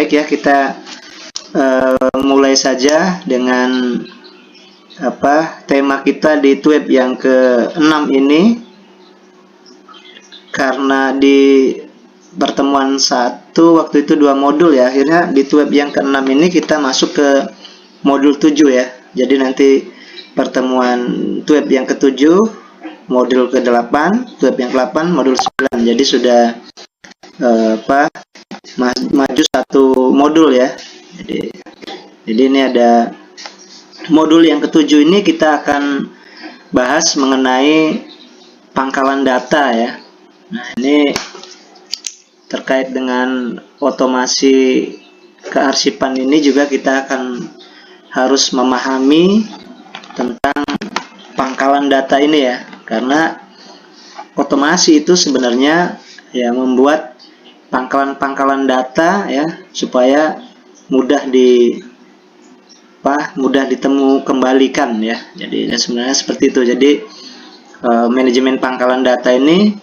baik ya, kita mulai saja dengan tema kita di TWEB yang ke-6 ini. Karena di pertemuan 1 waktu itu 2 modul ya, akhirnya di TWEB yang ke-6 ini kita masuk ke modul 7 ya. Jadi nanti pertemuan TWEB yang ke-7 modul ke-8, TWEB yang ke-8 modul 9. Jadi sudah maju 1 modul ya. Jadi ini ada modul yang ke-7 ini kita akan bahas mengenai pangkalan data ya. Nah, ini terkait dengan otomasi kearsipan ini juga kita akan harus memahami tentang pangkalan data ini ya. Karena otomasi itu sebenarnya ya membuat pangkalan-pangkalan data ya supaya mudah ditemu kembalikan ya. Jadi sebenarnya seperti itu. Jadi manajemen pangkalan data ini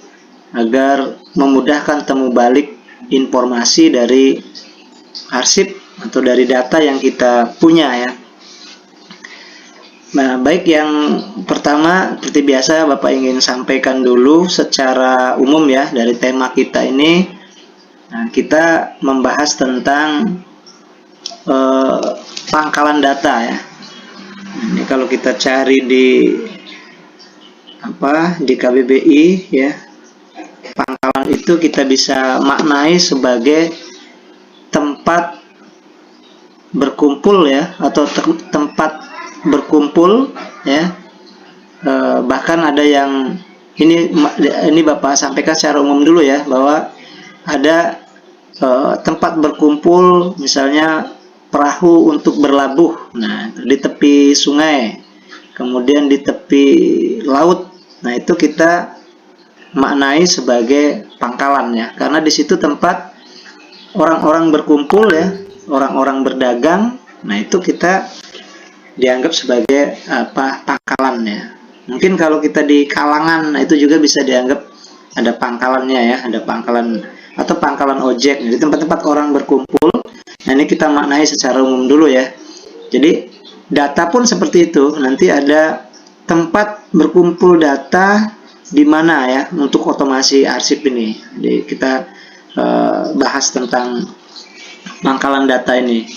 agar memudahkan temu balik informasi dari arsip atau dari data yang kita punya ya. Nah, baik, yang pertama seperti biasa Bapak ingin sampaikan dulu secara umum ya dari tema kita ini. Nah, kita membahas tentang pangkalan data ya. Ini kalau kita cari di KBBI ya, pangkalan itu kita bisa maknai sebagai tempat berkumpul ya, atau tempat berkumpul ya. Bahkan ada yang ini Bapak sampaikan secara umum dulu ya, bahwa ada tempat berkumpul misalnya perahu untuk berlabuh, nah di tepi sungai, kemudian di tepi laut. Nah, itu kita maknai sebagai pangkalan ya, karena di situ tempat orang-orang berkumpul ya, orang-orang berdagang. Nah, itu kita dianggap sebagai pangkalan ya. Mungkin kalau kita di kalangan, nah itu juga bisa dianggap ada pangkalannya ya, ada pangkalan atau pangkalan ojek. Jadi tempat-tempat orang berkumpul. Nah, ini kita maknai secara umum dulu ya. Jadi data pun seperti itu. Nanti ada tempat berkumpul data di mana ya untuk otomasi arsip ini. Jadi kita bahas tentang pangkalan data ini.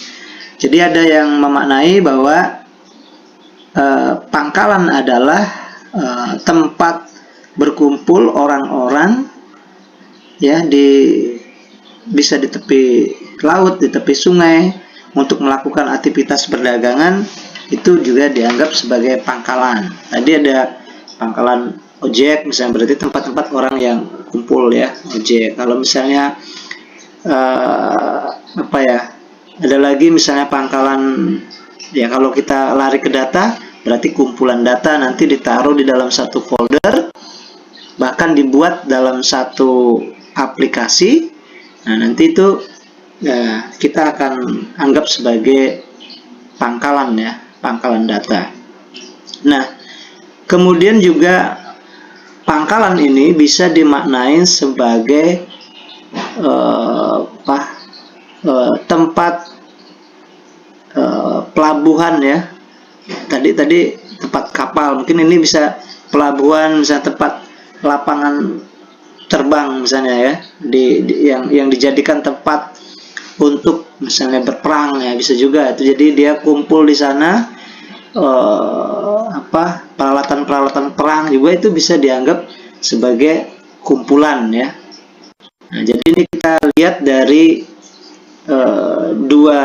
Jadi ada yang memaknai bahwa pangkalan adalah tempat berkumpul orang-orang ya, bisa di tepi laut, di tepi sungai untuk melakukan aktivitas perdagangan. Itu juga dianggap sebagai pangkalan. Tadi ada pangkalan ojek misalnya, berarti tempat-tempat orang yang kumpul ya, ojek. Kalau misalnya ada lagi misalnya pangkalan ya, kalau kita lari ke data berarti kumpulan data nanti ditaruh di dalam satu folder, bahkan dibuat dalam satu aplikasi. Nah, nanti itu ya, kita akan anggap sebagai pangkalan ya, pangkalan data. Nah, kemudian juga pangkalan ini bisa dimaknai sebagai tempat pelabuhan ya. Tadi tempat kapal, mungkin ini bisa pelabuhan, misalnya tempat lapangan terbang misalnya ya, yang dijadikan tempat untuk misalnya berperang ya, bisa juga itu. Jadi dia kumpul di sana, peralatan-peralatan perang juga itu bisa dianggap sebagai kumpulan ya. Nah, jadi ini kita lihat dari dua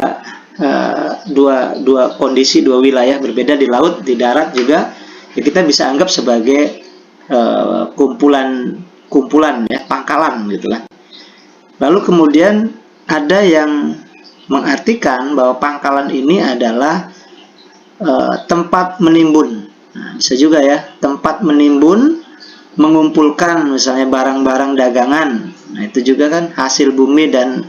kondisi, dua wilayah berbeda, di laut, di darat juga ya, kita bisa anggap sebagai kumpulan ya, pangkalan gitu lah. Lalu kemudian ada yang mengartikan bahwa pangkalan ini adalah tempat menimbun. Nah, bisa juga ya, tempat menimbun, mengumpulkan misalnya barang-barang dagangan. Nah, itu juga kan hasil bumi dan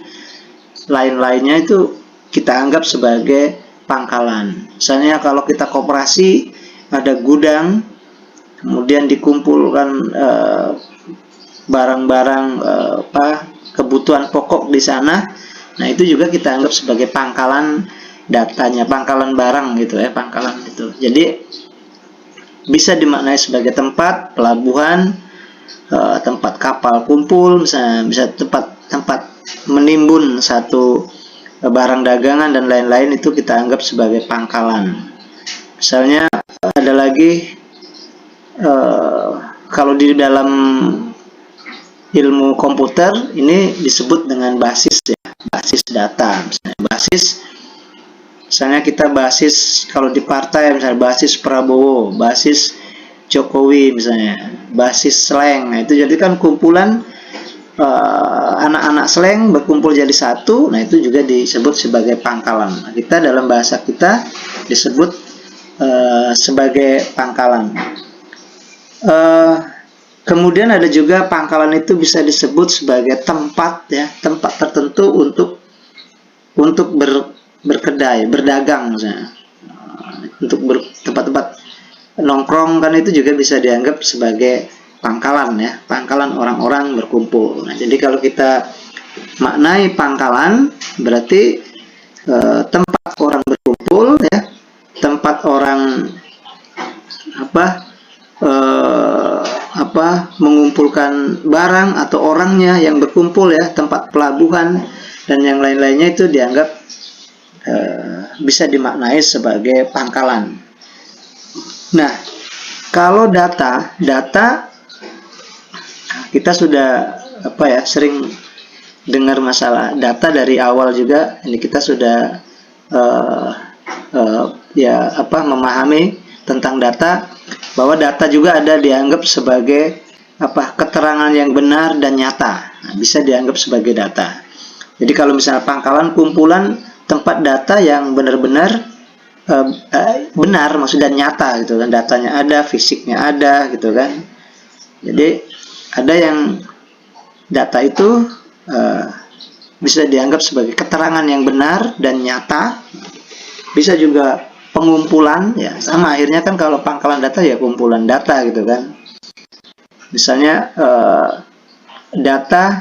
lain-lainnya, itu kita anggap sebagai pangkalan. Misalnya kalau kita koperasi, ada gudang, kemudian dikumpulkan barang-barang kebutuhan pokok di sana. Nah, itu juga kita anggap sebagai pangkalan datanya, pangkalan barang gitu ya, pangkalan itu. Jadi bisa dimaknai sebagai tempat pelabuhan, tempat kapal kumpul, misalnya bisa tempat menimbun satu barang dagangan dan lain-lain, itu kita anggap sebagai pangkalan. Misalnya ada lagi kalau di dalam ilmu komputer ini disebut dengan basis ya, basis data. Misalnya kita basis, kalau di partai misalnya basis Prabowo, basis Jokowi misalnya, basis slang. Nah, itu jadi kan kumpulan anak-anak slang berkumpul jadi satu. Nah, itu juga disebut sebagai pangkalan. Nah, kita dalam bahasa kita disebut sebagai pangkalan. Kemudian ada juga pangkalan itu bisa disebut sebagai tempat ya, tempat tertentu untuk berkedai, berdagang misalnya. Untuk tempat-tempat nongkrong kan itu juga bisa dianggap sebagai pangkalan ya, pangkalan orang-orang berkumpul. Nah, jadi kalau kita maknai pangkalan berarti tempat orang berkumpul ya, tempat orang mengumpulkan barang atau orangnya yang berkumpul ya, tempat pelabuhan dan yang lain-lainnya, itu dianggap bisa dimaknai sebagai pangkalan. Nah, kalau data kita sudah sering dengar masalah data dari awal juga. Ini kita sudah memahami tentang data, bahwa data juga ada dianggap sebagai keterangan yang benar dan nyata. Nah, bisa dianggap sebagai data. Jadi kalau misalnya pangkalan, kumpulan tempat data yang benar-benar benar, maksudnya nyata gitu kan, datanya ada, fisiknya ada gitu kan. Jadi ada yang data itu bisa dianggap sebagai keterangan yang benar dan nyata. Bisa juga pengumpulan ya, sama akhirnya kan kalau pangkalan data ya kumpulan data gitu kan. Misalnya data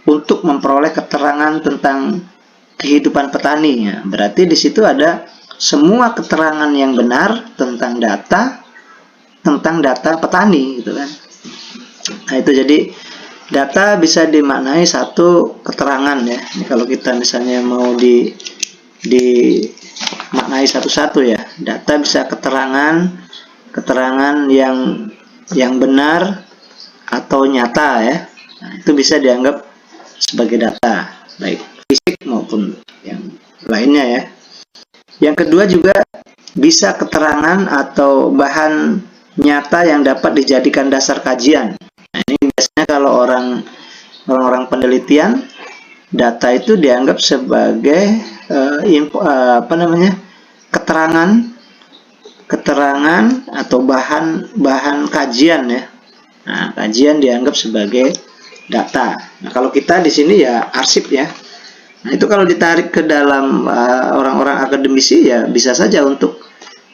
untuk memperoleh keterangan tentang kehidupan petani ya, berarti di situ ada semua keterangan yang benar tentang data petani gitu kan. Nah, itu jadi data bisa dimaknai satu keterangan ya. Ini kalau kita misalnya mau dimaknai satu-satu ya, data bisa keterangan yang benar atau nyata ya. Nah, itu bisa dianggap sebagai data, baik fisik maupun yang lainnya ya. Yang kedua juga bisa keterangan atau bahan nyata yang dapat dijadikan dasar kajian. Nah, ini biasanya kalau orang-orang penelitian, data itu dianggap sebagai keterangan atau bahan kajian ya. Nah, kajian dianggap sebagai data. Nah, kalau kita di sini ya arsip ya. Nah, itu kalau ditarik ke dalam orang-orang akademisi ya bisa saja untuk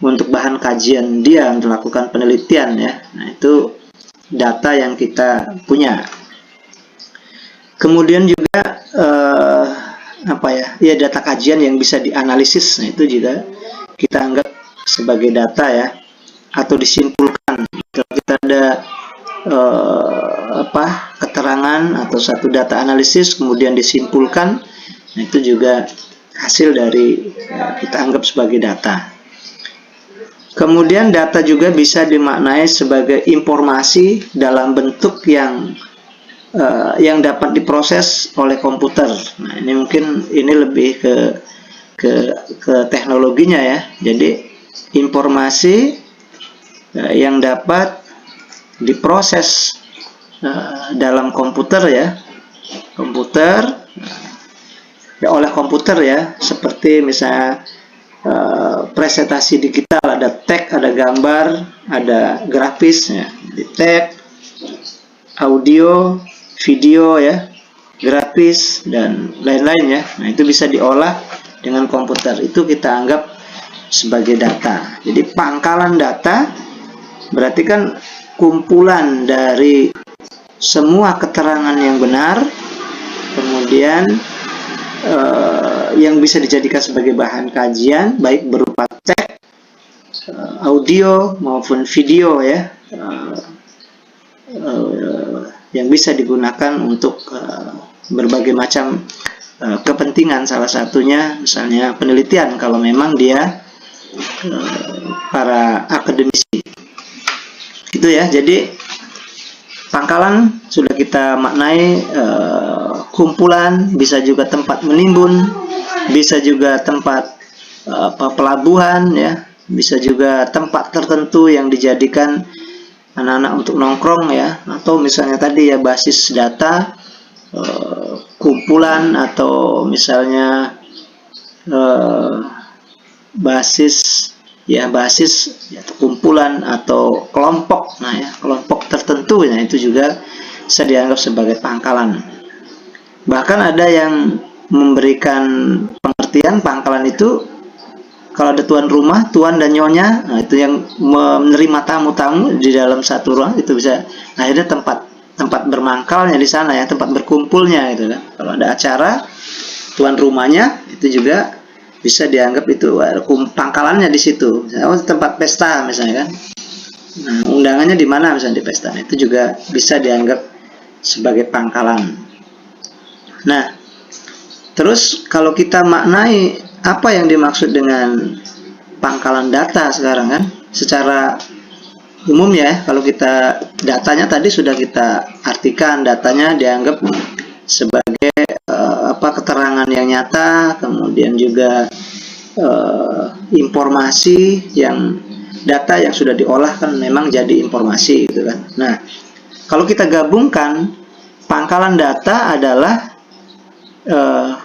bahan kajian dia untuk melakukan penelitian ya. Nah, itu data yang kita punya. Kemudian juga data kajian yang bisa dianalisis. Nah, itu juga kita anggap sebagai data ya, atau disimpulkan. Kalau kita ada keterangan atau satu data analisis kemudian disimpulkan, nah itu juga hasil dari kita anggap sebagai data. Kemudian data juga bisa dimaknai sebagai informasi dalam bentuk yang dapat diproses oleh komputer. Nah, ini mungkin lebih ke teknologinya ya. Jadi informasi yang dapat diproses dalam komputer ya, oleh komputer ya, seperti misalnya presentasi digital, ada teks, ada gambar, ada grafis ya, di teks, audio, video ya, grafis dan lain-lain ya. Nah, itu bisa diolah dengan komputer, itu kita anggap sebagai data. Jadi pangkalan data berarti kan kumpulan dari semua keterangan yang benar, kemudian yang bisa dijadikan sebagai bahan kajian, baik berupa teks, audio maupun video ya, yang bisa digunakan untuk berbagai macam kepentingan, salah satunya misalnya penelitian kalau memang dia para akademisi. Itu ya, jadi pangkalan sudah kita maknai kumpulan, bisa juga tempat menimbun, bisa juga tempat pelabuhan ya, bisa juga tempat tertentu yang dijadikan anak-anak untuk nongkrong ya, atau misalnya tadi ya basis data, kumpulan, atau misalnya basis ya kumpulan atau kelompok. Nah ya, kelompok tertentu ya, itu juga bisa dianggap sebagai pangkalan. Bahkan ada yang memberikan pengertian pangkalan itu kalau ada tuan rumah, tuan dan nyonya, nah itu yang menerima tamu-tamu di dalam satu ruang, itu bisa akhirnya tempat bermangkalnya di sana ya, tempat berkumpulnya gitu kan. Kalau ada acara, tuan rumahnya itu juga bisa dianggap itu pangkalannya di situ. Tempat pesta misalnya kan. Nah, undangannya di mana misalnya di pesta, itu juga bisa dianggap sebagai pangkalan. Nah, terus kalau kita maknai apa yang dimaksud dengan pangkalan data sekarang kan, secara umum ya, kalau kita datanya tadi sudah kita artikan, datanya dianggap sebagai keterangan yang nyata, kemudian juga informasi yang data yang sudah diolah kan memang jadi informasi gitu kan. Nah, kalau kita gabungkan, pangkalan data adalah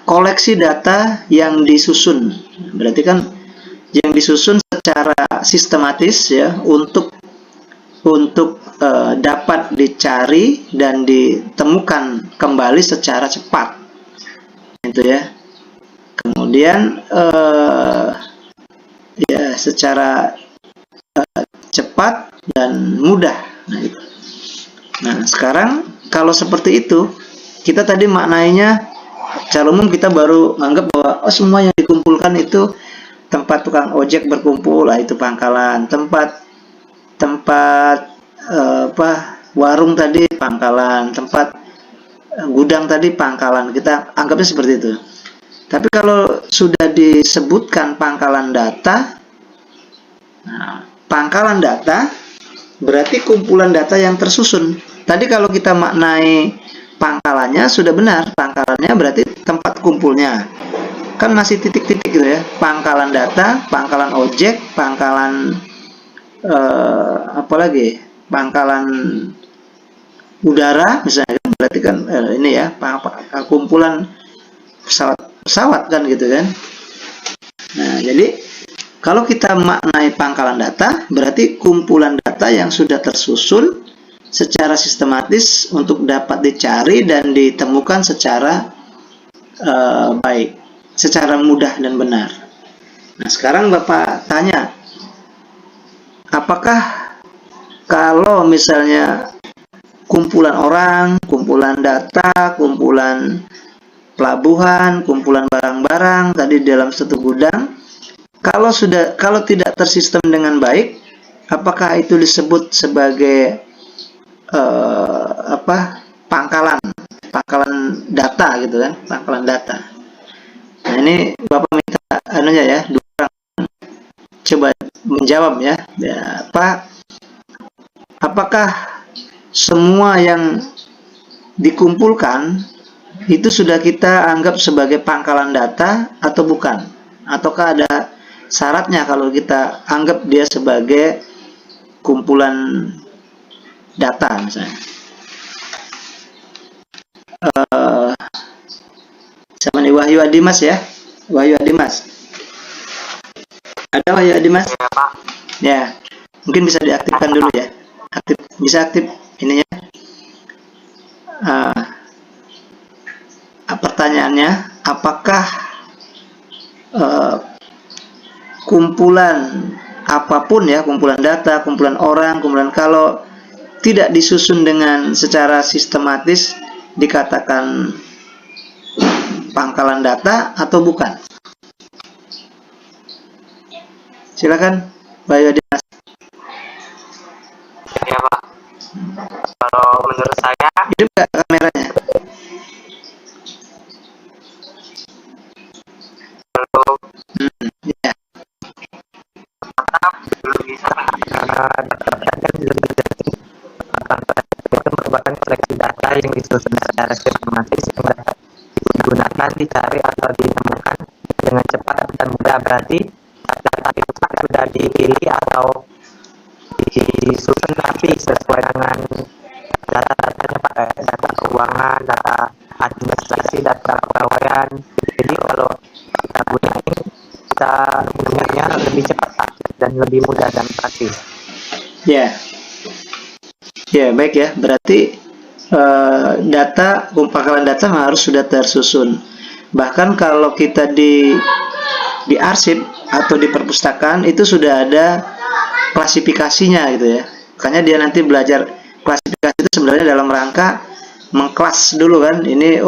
koleksi data yang disusun. Berarti kan yang disusun secara sistematis ya, untuk dapat dicari dan ditemukan kembali secara cepat, itu ya. Kemudian ya secara cepat dan mudah. Nah, sekarang kalau seperti itu, kita tadi maknainya secara umum kita baru menganggap bahwa semua yang dikumpulkan itu tempat tukang ojek berkumpul, itu pangkalan, tempat warung tadi pangkalan, tempat gudang tadi pangkalan, kita anggapnya seperti itu. Tapi kalau sudah disebutkan pangkalan data, nah, pangkalan data berarti kumpulan data yang tersusun. Tadi kalau kita maknai pangkalannya sudah benar, pangkalannya berarti tempat kumpulnya. Kan masih titik-titik gitu ya. Pangkalan data, pangkalan objek, pangkalan apalagi? Pangkalan udara misalnya, berarti kan ini ya, kumpulan pesawat kan gitu kan. Nah, jadi kalau kita maknai pangkalan data, berarti kumpulan data yang sudah tersusun secara sistematis untuk dapat dicari dan ditemukan secara baik, secara mudah dan benar. Nah, sekarang Bapak tanya, apakah kalau misalnya kumpulan orang, kumpulan data, kumpulan pelabuhan, kumpulan barang-barang tadi dalam satu gudang, kalau tidak tersistem dengan baik, apakah itu disebut sebagai pangkalan data gitu kan, pangkalan data. Nah, ini Bapak minta anunya ya, dua orang coba menjawab ya, apakah semua yang dikumpulkan itu sudah kita anggap sebagai pangkalan data atau bukan, ataukah ada syaratnya kalau kita anggap dia sebagai kumpulan data misalnya. Sama nih Wahyu Adimas ya, Wahyu Adimas. Ada Wahyu Adimas? Ya, mungkin bisa diaktifkan dulu ya. Bisa aktif ininya. Pertanyaannya, apakah kumpulan apapun ya, kumpulan data, kumpulan orang, kumpulan, kalau tidak disusun dengan secara sistematis dikatakan pangkalan data atau bukan? Silakan, Bayu Dimas. Ya Pak, kalau menurut saya Hidup nggak kameranya? Ya, belum bisa karena data kan itu merupakan seleksi data yang disusun secara sistematis yang dapat digunakan, dicari atau ditemukan dengan cepat dan mudah. Berarti data itu sudah dipilih atau disusun tapi sesuai dengan data-datanya Pak, data keuangan, data administrasi, data kepegawaian. Jadi kalau kita gunain, kita gunainnya lebih cepat Pak, dan lebih mudah dan praktis. ya, ya, baik ya. Berarti data, pangkalan data harus sudah tersusun. Bahkan kalau kita di arsip atau di perpustakaan itu sudah ada klasifikasinya gitu ya. Makanya dia nanti belajar klasifikasi itu sebenarnya dalam rangka mengkelas dulu kan. Ini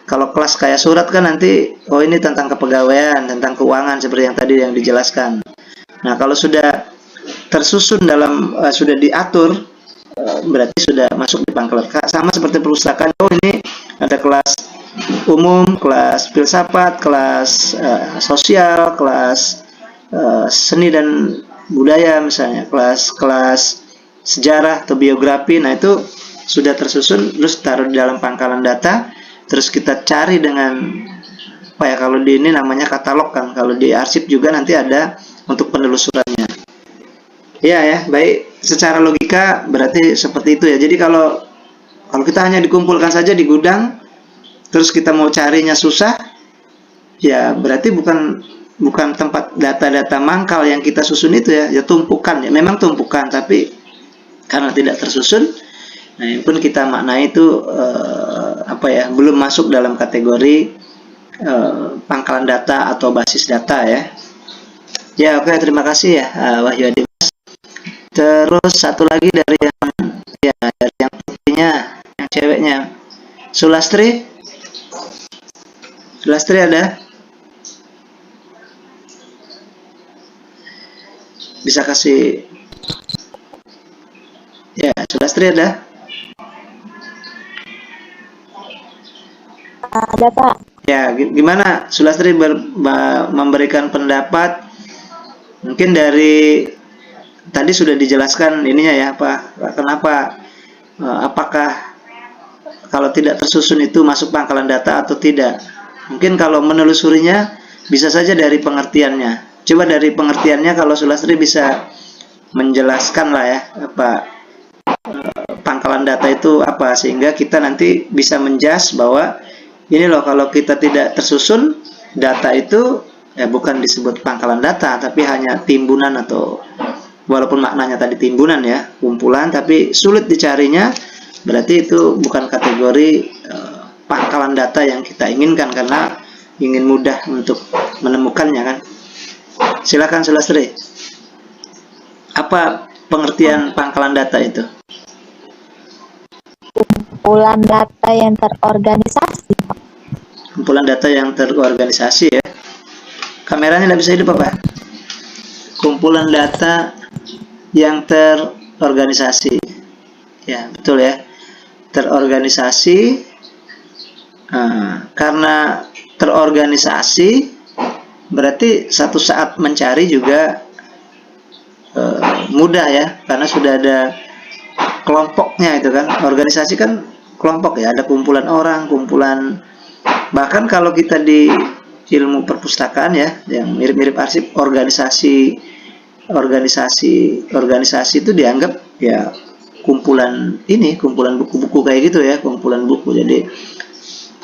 kalau kelas kayak surat kan nanti ini tentang kepegawaian, tentang keuangan seperti yang tadi yang dijelaskan. Nah, kalau sudah tersusun dalam sudah diatur, berarti sudah masuk di pangkalan. Sama seperti perpustakaan. Ini ada kelas umum, kelas filsafat, kelas sosial, kelas seni dan budaya misalnya, kelas sejarah atau biografi. Nah, itu sudah tersusun, terus taruh di dalam pangkalan data, terus kita cari dengan kalau di ini namanya katalog kan, kalau di arsip juga nanti ada untuk penelusurannya. Iya ya, baik. Secara logika berarti seperti itu ya. Jadi kalau kita hanya dikumpulkan saja di gudang, terus kita mau carinya susah, ya berarti bukan tempat data-data mangkal yang kita susun itu ya tumpukan ya. Memang tumpukan, tapi karena tidak tersusun, nah yang pun kita maknai itu belum masuk dalam kategori pangkalan data atau basis data ya. Ya, oke, terima kasih ya Wahyu Adi. Terus satu lagi dari yang putihnya, yang ceweknya, Sulastri ada? Bisa kasih ya, Sulastri ada? Ada Pak. Ya, gimana Sulastri memberikan pendapat? Mungkin dari tadi sudah dijelaskan ininya ya, kenapa apakah kalau tidak tersusun itu masuk pangkalan data atau tidak? Mungkin kalau menelusurinya bisa saja dari pengertiannya. Coba dari pengertiannya kalau Sulastri bisa menjelaskan lah ya, pangkalan data itu apa, sehingga kita nanti bisa menjas bahwa ini loh, kalau kita tidak tersusun, data itu bukan disebut pangkalan data, tapi hanya timbunan, atau walaupun maknanya tadi timbunan ya, kumpulan, tapi sulit dicarinya, berarti itu bukan kategori pangkalan data yang kita inginkan, karena ingin mudah untuk menemukannya kan. Silakan Sulastri. Apa pengertian pangkalan data itu? Kumpulan data yang terorganisasi. Kumpulan data yang terorganisasi ya. Kameranya nggak bisa hidup apa? Kumpulan data yang terorganisasi. Ya, betul ya. Terorganisasi. Karena terorganisasi, berarti satu saat mencari juga mudah ya, karena sudah ada kelompoknya itu kan. Organisasi kan kelompok ya, ada kumpulan orang, bahkan kalau kita di ilmu perpustakaan ya, yang mirip-mirip arsip, organisasi itu dianggap ya kumpulan buku-buku kayak gitu ya, kumpulan buku. Jadi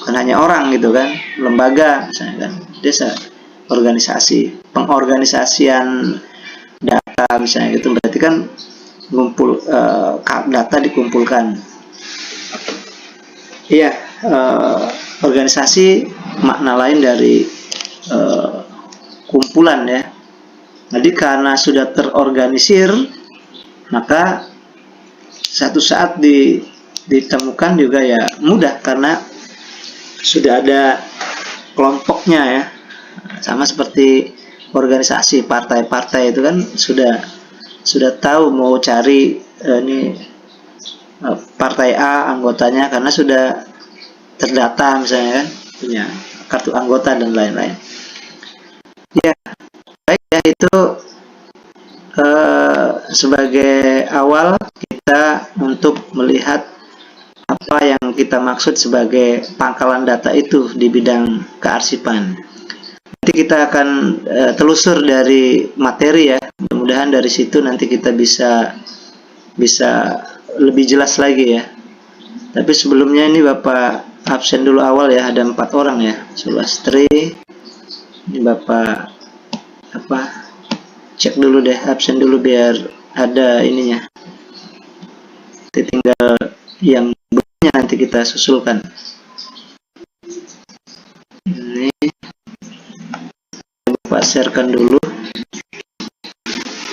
bukan hanya orang gitu kan, lembaga misalnya kan, desa, organisasi, pengorganisasian data misalnya gitu, berarti kan data dikumpulkan. Iya, organisasi makna lain dari kumpulan ya. Jadi karena sudah terorganisir, maka satu saat ditemukan juga ya mudah, karena sudah ada kelompoknya ya, sama seperti organisasi partai-partai itu kan sudah tahu mau cari ini partai A anggotanya karena sudah terdata misalnya kan, punya kartu anggota dan lain-lain. Ya, baik ya, itu sebagai awal kita untuk melihat apa yang kita maksud sebagai pangkalan data itu di bidang kearsipan. Nanti kita akan telusur dari materi ya, mudah-mudahan dari situ nanti kita bisa lebih jelas lagi ya. Tapi sebelumnya ini Bapak absen dulu awal ya, ada 4 orang ya, Sulastri. Ini Bapak cek dulu deh, absen dulu biar ada ininya. Tinggal yang berikutnya nanti kita susulkan. Ini Bapak sharekan dulu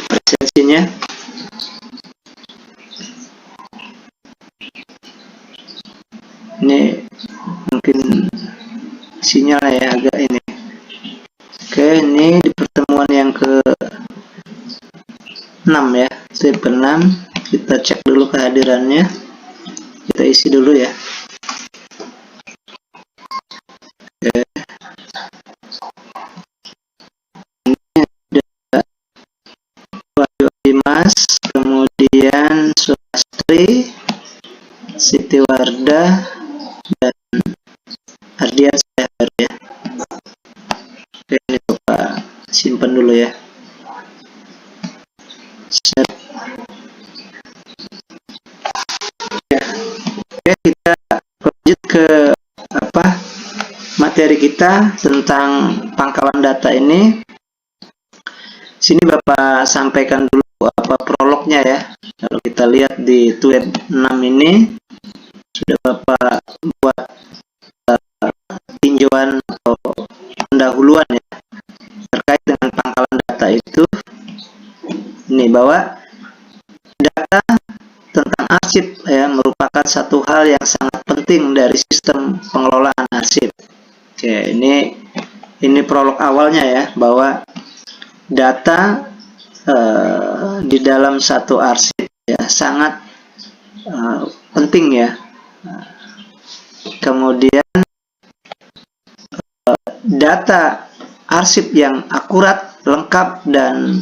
presensinya. Ini mungkin sinyal ya agak ini. Oke, ini di pertemuan yang ke-6 ya, step ke-6. Kita cek dulu kehadirannya, kita isi dulu ya. Oke. Ini ada Wahyu Dimas, kemudian Sulastri, Siti Wardah, dan Ardian Seher ya. Oke, ini Bapak simpan dulu ya. Set. Ya. Oke, kita lanjut ke materi kita tentang pangkalan data ini. Sini Bapak sampaikan dulu prolognya ya. Kalau kita lihat di tab 6 ini sudah Bapak buat tinjauan atau pendahuluan ya terkait dengan pangkalan data itu. Ini bahwa data tentang arsip ya merupakan satu hal yang sangat penting dari sistem pengelolaan arsip. Oke, ini prolog awalnya ya, bahwa data di dalam satu arsip ya sangat penting ya. Kemudian data arsip yang akurat, lengkap, dan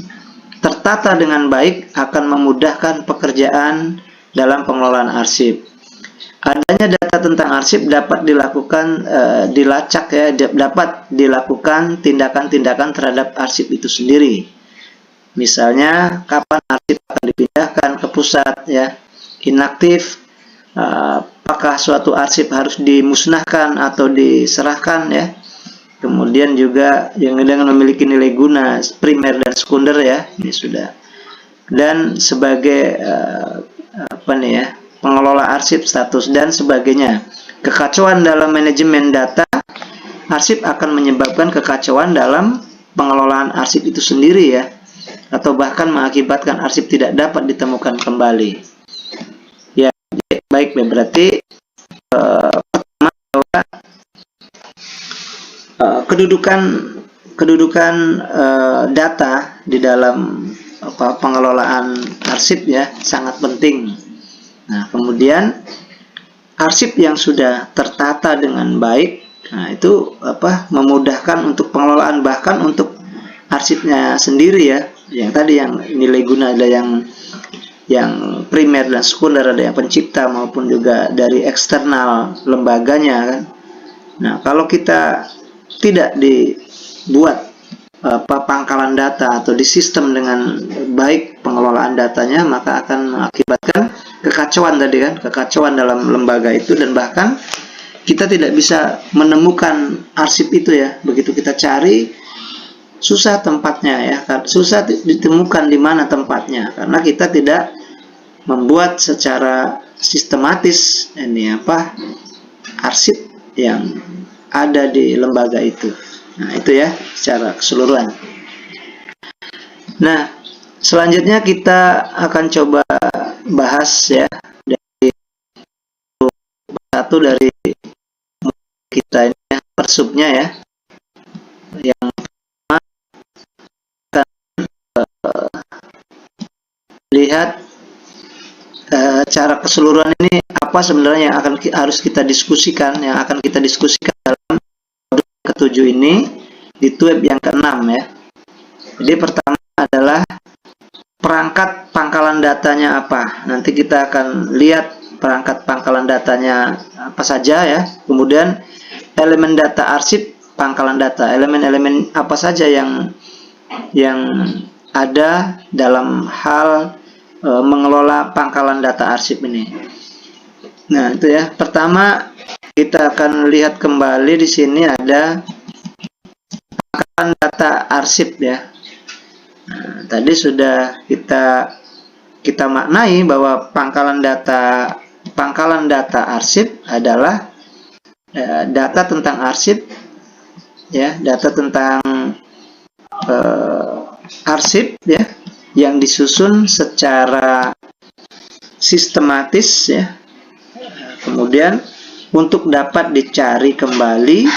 tertata dengan baik akan memudahkan pekerjaan dalam pengelolaan arsip. Adanya data tentang arsip dapat dilakukan dilacak ya, dapat dilakukan tindakan-tindakan terhadap arsip itu sendiri. Misalnya kapan arsip akan dipindahkan ke pusat ya, inaktif, apakah suatu arsip harus dimusnahkan atau diserahkan ya. Kemudian juga yang dengan memiliki nilai guna primer dan sekunder ya, ini sudah. Dan sebagai pengelola arsip, status dan sebagainya. Kekacauan dalam manajemen data arsip akan menyebabkan kekacauan dalam pengelolaan arsip itu sendiri ya, atau bahkan mengakibatkan arsip tidak dapat ditemukan kembali. Ya, baik, berarti pertama bahwa kedudukan data di dalam pengelolaan arsip ya sangat penting. Nah, kemudian arsip yang sudah tertata dengan baik, nah itu memudahkan untuk pengelolaan, bahkan untuk arsipnya sendiri ya. Yang tadi yang nilai guna ada yang primer dan sekunder, ada yang pencipta maupun juga dari eksternal lembaganya kan. Nah, kalau kita tidak dibuat pangkalan data atau di sistem dengan baik pengelolaan datanya, maka akan mengakibatkan kekacauan tadi kan, kekacauan dalam lembaga itu, dan bahkan kita tidak bisa menemukan arsip itu ya. Begitu kita cari, susah tempatnya ya, susah ditemukan di mana tempatnya karena kita tidak membuat secara sistematis arsip yang ada di lembaga itu. Nah, itu ya secara keseluruhan. Nah, selanjutnya kita akan coba bahas ya dari satu dari Nah, ini persubnya ya. Yang pertama akan lihat cara keseluruhan ini apa sebenarnya yang harus kita diskusikan, yang akan kita diskusikan dalam ke-7 ini di web yang ke-6 ya. Jadi pertama adalah perangkat pangkalan datanya apa. Nanti kita akan lihat perangkat pangkalan datanya apa saja ya. Kemudian elemen data arsip pangkalan data, elemen-elemen apa saja yang ada dalam hal mengelola pangkalan data arsip ini. Nah, itu ya. Pertama kita akan lihat kembali di sini ada pangkalan data arsip ya. Nah, tadi sudah kita maknai bahwa pangkalan data arsip adalah data tentang arsip ya, data tentang arsip ya, yang disusun secara sistematis ya. Kemudian untuk dapat dicari kembali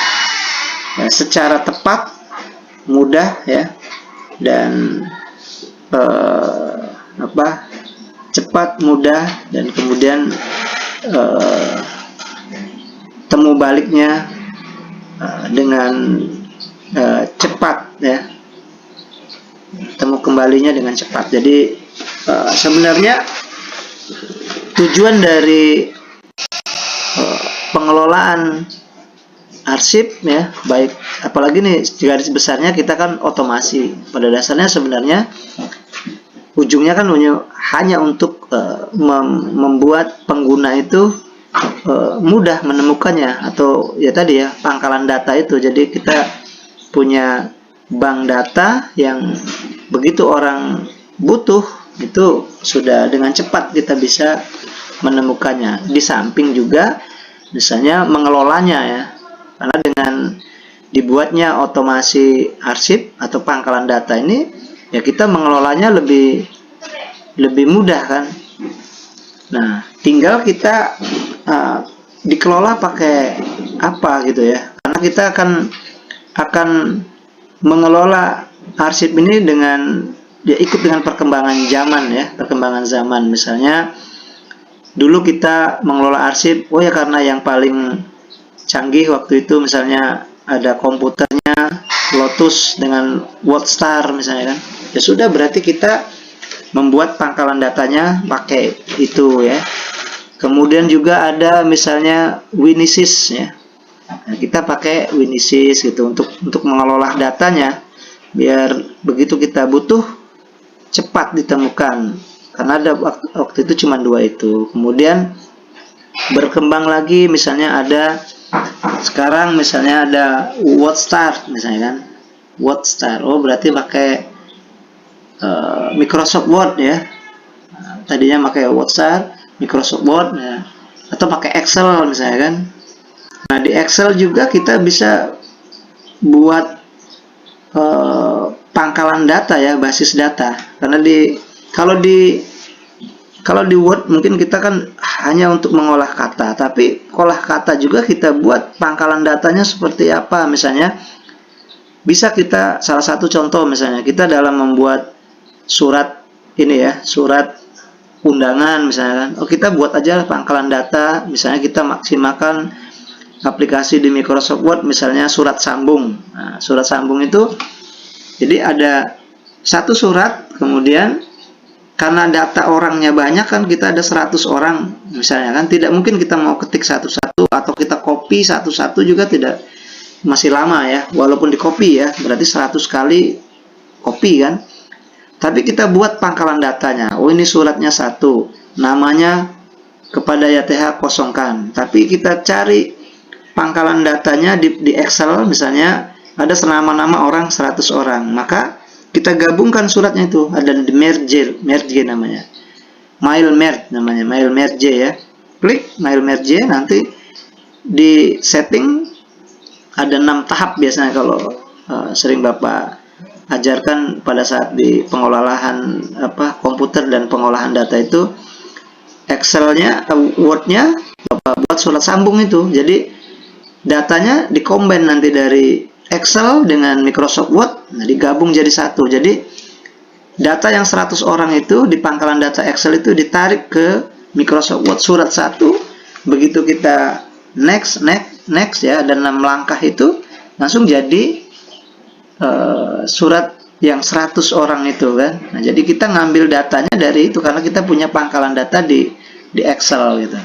ya, secara tepat, mudah ya, dan cepat, mudah, dan kemudian temu baliknya dengan cepat ya, temu kembalinya dengan cepat. Jadi sebenarnya tujuan dari pengelolaan arsip ya, baik apalagi nih garis besarnya kita kan otomasi. Pada dasarnya sebenarnya ujungnya kan hanya untuk membuat pengguna itu mudah menemukannya, atau ya tadi ya, pangkalan data itu. Jadi kita punya bank data yang begitu orang butuh itu sudah dengan cepat kita bisa menemukannya. Di samping juga misalnya mengelolanya ya, karena dengan dibuatnya otomasi arsip atau pangkalan data ini ya, kita mengelolanya lebih mudah kan. Nah, tinggal kita dikelola pakai apa gitu ya, karena kita akan mengelola arsip ini dengan ya, ikut dengan perkembangan zaman ya, perkembangan zaman. Misalnya dulu kita mengelola arsip, oh ya karena yang paling canggih waktu itu misalnya ada komputernya Lotus dengan WordStar misalnya kan, ya sudah, berarti kita membuat pangkalan datanya pakai itu ya. Kemudian juga ada misalnya Winisys ya, nah, kita pakai Winisys gitu untuk mengelola datanya biar begitu kita butuh cepat ditemukan, karena ada waktu itu cuma 2 itu. Kemudian berkembang lagi, misalnya ada sekarang misalnya ada WordStar misalnya kan, WordStar, oh berarti pakai Microsoft Word ya. Nah, tadinya pakai WordStar, Microsoft Word ya, atau pakai Excel misalnya kan. Nah, di Excel juga kita bisa buat pangkalan data ya, basis data. Karena kalau di Word mungkin kita kan hanya untuk mengolah kata, tapi olah kata juga kita buat pangkalan datanya seperti apa. Misalnya bisa kita, salah satu contoh misalnya kita dalam membuat surat ini ya, surat undangan misalnya kan, oh kita buat aja pangkalan data. Misalnya kita maksimalkan aplikasi di Microsoft Word misalnya surat sambung. Nah, surat sambung itu jadi ada satu surat, kemudian karena data orangnya banyak kan, kita ada 100 orang misalnya kan, tidak mungkin kita mau ketik satu-satu atau kita copy satu-satu juga, tidak, masih lama ya, walaupun di copy ya, berarti 100 kali copy kan. Tapi kita buat pangkalan datanya, oh ini suratnya 1, namanya kepada YTH kosongkan, tapi kita cari pangkalan datanya di Excel misalnya ada nama-nama orang 100 orang, maka kita gabungkan suratnya itu, ada di merge namanya, mail merge namanya, mail merge ya. Klik mail merge, nanti di setting ada 6 tahap biasanya kalau sering Bapak ajarkan pada saat di pengolahan komputer dan pengolahan data itu. Excelnya, Wordnya Bapak buat surat sambung itu. Jadi datanya dikombin nanti dari Excel dengan Microsoft Word, nah digabung jadi satu. Jadi data yang 100 orang itu di pangkalan data Excel itu ditarik ke Microsoft Word surat satu. Begitu kita next ya, dan 6 langkah itu langsung jadi surat yang 100 orang itu kan. Nah, jadi kita ngambil datanya dari itu karena kita punya pangkalan data di Excel gitu.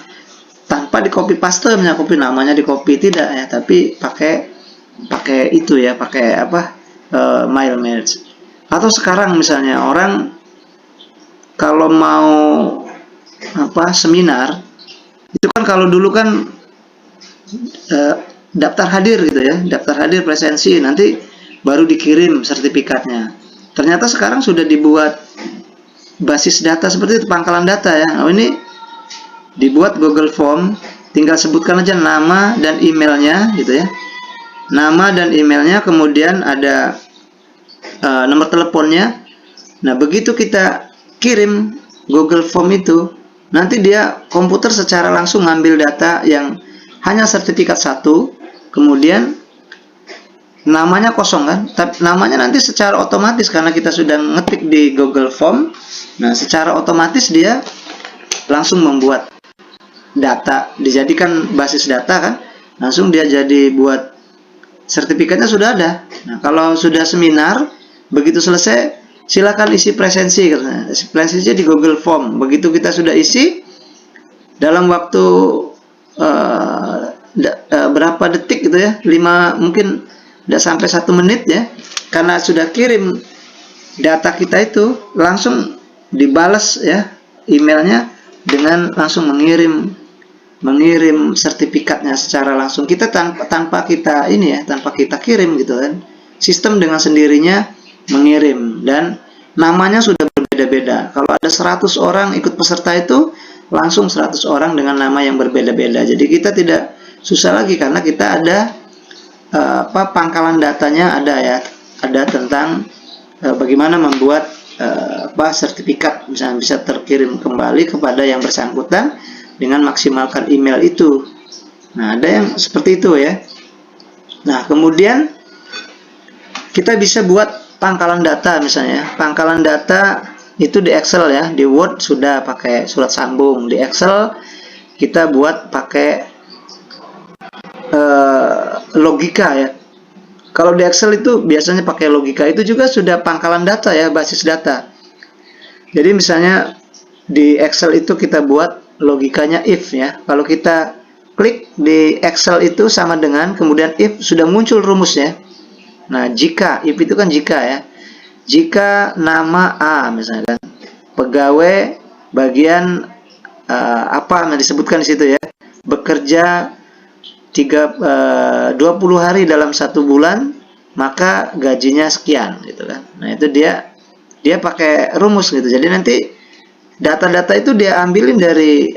Tanpa di copy paste, copy namanya di copy tidak ya, tapi pakai itu ya, pakai mail merge. Atau sekarang misalnya orang kalau mau seminar itu kan, kalau dulu kan daftar hadir gitu ya, daftar hadir presensi, nanti baru dikirim sertifikatnya. Ternyata sekarang sudah dibuat basis data seperti itu, pangkalan data ya. Nah, ini dibuat Google Form, tinggal sebutkan aja nama dan emailnya gitu ya. Nama dan emailnya, kemudian ada nomor teleponnya. Nah, begitu kita kirim Google Form itu, nanti dia komputer secara langsung ngambil data yang hanya sertifikat satu, kemudian namanya kosong kan, tapi namanya nanti secara otomatis karena kita sudah ngetik di Google Form. Nah, secara otomatis dia langsung membuat data, dijadikan basis data kan, langsung dia jadi buat sertifikatnya sudah ada. Nah, kalau sudah seminar, begitu selesai silakan isi presensi karena presensinya di Google Form. Begitu kita sudah isi, dalam waktu berapa detik gitu ya, 5 mungkin tidak sampai 1 menit ya, karena sudah kirim data kita itu, langsung dibalas ya emailnya dengan langsung mengirim sertifikatnya secara langsung. Kita tanpa kita tanpa kita kirim gitu kan, sistem dengan sendirinya mengirim, dan namanya sudah berbeda-beda. Kalau ada 100 orang ikut peserta itu, langsung 100 orang dengan nama yang berbeda-beda. Jadi kita tidak susah lagi karena kita ada pangkalan datanya ada ya, ada tentang bagaimana membuat sertifikat misalnya bisa terkirim kembali kepada yang bersangkutan dengan maksimalkan email itu. Nah, ada yang seperti itu ya. Nah, kemudian kita bisa buat pangkalan data misalnya. Pangkalan data itu di Excel ya, di Word sudah pakai surat sambung, di Excel kita buat pakai logika ya. Kalau di Excel itu biasanya pakai logika, itu juga sudah pangkalan data ya, basis data. Jadi misalnya di Excel itu kita buat logikanya if ya. Kalau kita klik di Excel itu sama dengan kemudian if, sudah muncul rumusnya. Nah, jika, if itu kan jika ya. Jika nama A misalnya kan, pegawai bagian apa yang disebutkan di situ ya, bekerja 20 hari dalam 1 bulan, maka gajinya sekian gitu kan. Nah, itu dia pakai rumus gitu. Jadi nanti data-data itu dia ambilin dari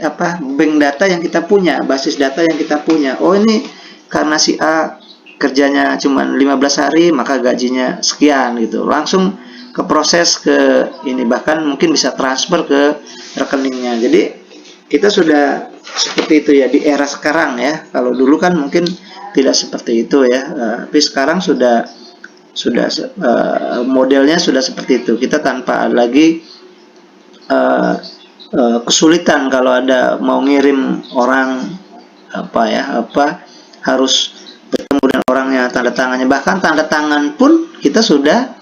bank data yang kita punya, basis data yang kita punya. Oh, ini karena si A kerjanya cuma 15 hari, maka gajinya sekian gitu. Langsung ke proses ke ini, bahkan mungkin bisa transfer ke rekeningnya. Jadi kita sudah seperti itu ya di era sekarang ya. Kalau dulu kan mungkin tidak seperti itu ya, tapi sekarang sudah modelnya sudah seperti itu. Kita tanpa lagi kesulitan kalau ada mau ngirim orang harus bertemu dengan orangnya, tanda tangannya, bahkan tanda tangan pun kita sudah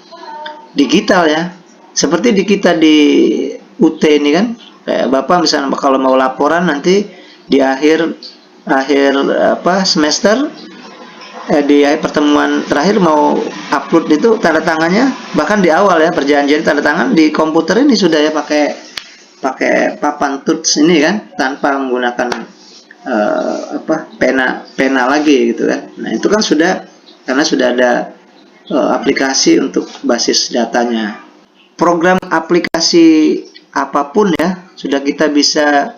digital ya. Seperti di kita di UT ini kan, kayak Bapak misalnya kalau mau laporan nanti di akhir semester, di pertemuan terakhir mau upload itu tanda tangannya, bahkan di awal ya perjanjian tanda tangan di komputer ini sudah ya, pakai papan tuts ini kan, tanpa menggunakan pena lagi gitu kan. Nah, itu kan sudah, karena sudah ada aplikasi untuk basis datanya. Program aplikasi apapun ya, sudah kita bisa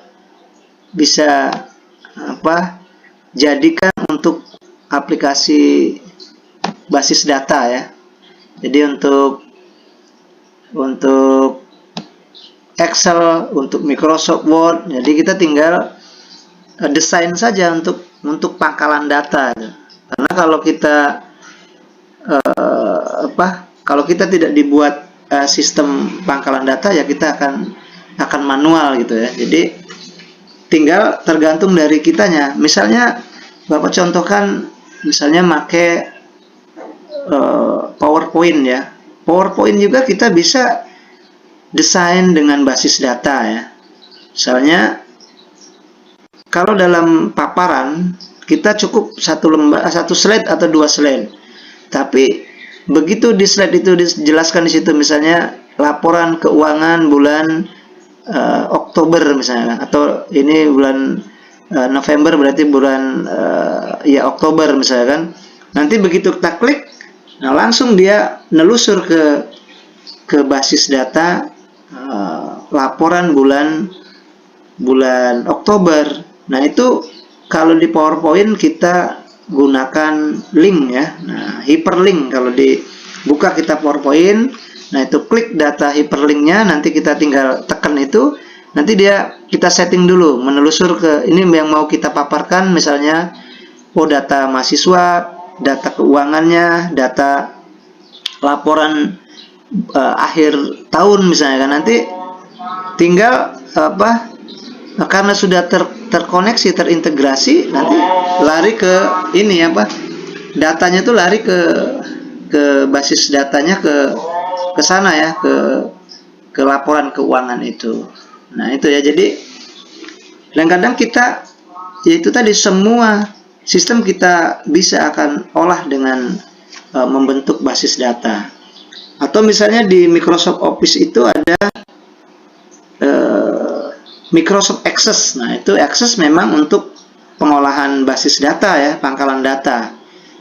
jadikan untuk aplikasi basis data ya. Jadi untuk Excel, untuk Microsoft Word, jadi kita tinggal desain saja untuk pangkalan data. Karena kalau kita kalau kita tidak dibuat sistem pangkalan data, ya kita akan manual gitu ya. Jadi tinggal tergantung dari kitanya. Misalnya Bapak contohkan, misalnya make PowerPoint ya. PowerPoint juga kita bisa desain dengan basis data ya. Misalnya kalau dalam paparan kita cukup satu slide atau 2 slide. Tapi begitu di slide itu dijelaskan di situ, misalnya laporan keuangan bulan Oktober misalnya, atau ini bulan November, berarti bulan ya Oktober misalnya kan. Nanti begitu kita klik, nah langsung dia nelusur ke basis data laporan bulan Oktober. Nah itu kalau di PowerPoint kita gunakan link ya. Nah, hyperlink kalau dibuka kita PowerPoint, nah itu klik data hyperlinknya, nanti kita tinggal tekan itu, nanti kita setting dulu, menelusur ke ini yang mau kita paparkan, misalnya data mahasiswa, data keuangannya, data laporan akhir tahun misalnya kan. Nanti tinggal karena sudah terkoneksi, terintegrasi, nanti lari ke ini datanya tuh lari ke basis datanya ke sana ya, ke laporan keuangan itu. Nah itu ya, jadi kadang-kadang kita yaitu tadi semua sistem kita bisa akan olah dengan membentuk basis data. Atau misalnya di Microsoft Office itu ada Microsoft Access. Nah itu Access memang untuk pengolahan basis data ya, pangkalan data.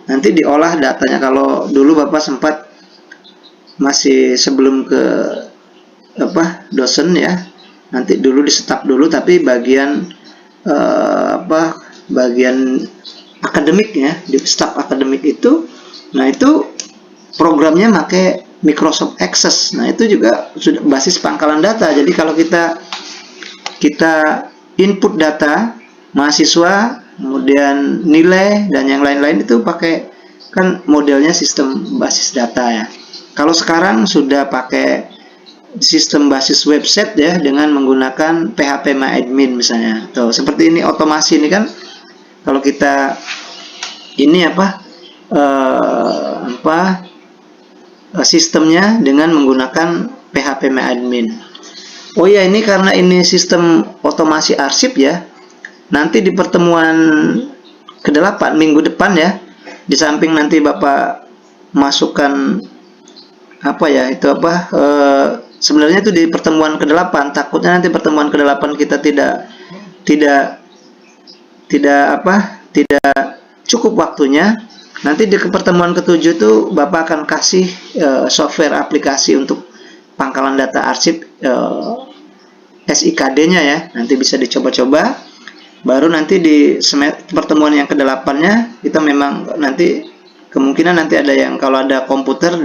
Nanti diolah datanya. Kalau dulu Bapak sempat masih sebelum ke dosen ya, nanti dulu di staf dulu, tapi bagian bagian akademik ya, di staf akademik itu, nah itu programnya pakai Microsoft Access. Nah itu juga sudah basis pangkalan data. Jadi kalau kita input data mahasiswa, kemudian nilai dan yang lain-lain, itu pakai kan modelnya sistem basis data ya. Kalau sekarang sudah pakai sistem basis website ya, dengan menggunakan PHPMyAdmin misalnya. Tuh, seperti ini otomasi ini kan, kalau kita ini sistemnya dengan menggunakan PHPMyAdmin. Oh ya, ini karena ini sistem otomasi arsip ya. Nanti di pertemuan ke-8 minggu depan ya, di samping nanti Bapak masukkan sebenarnya itu di pertemuan ke-8, takutnya nanti pertemuan ke-8 kita tidak cukup waktunya. Nanti di pertemuan ke-7 itu Bapak akan kasih software aplikasi untuk pangkalan data arsip SIKD-nya ya. Nanti bisa dicoba-coba. Baru nanti di pertemuan yang ke-8-nya kita memang nanti kemungkinan nanti ada yang, kalau ada komputer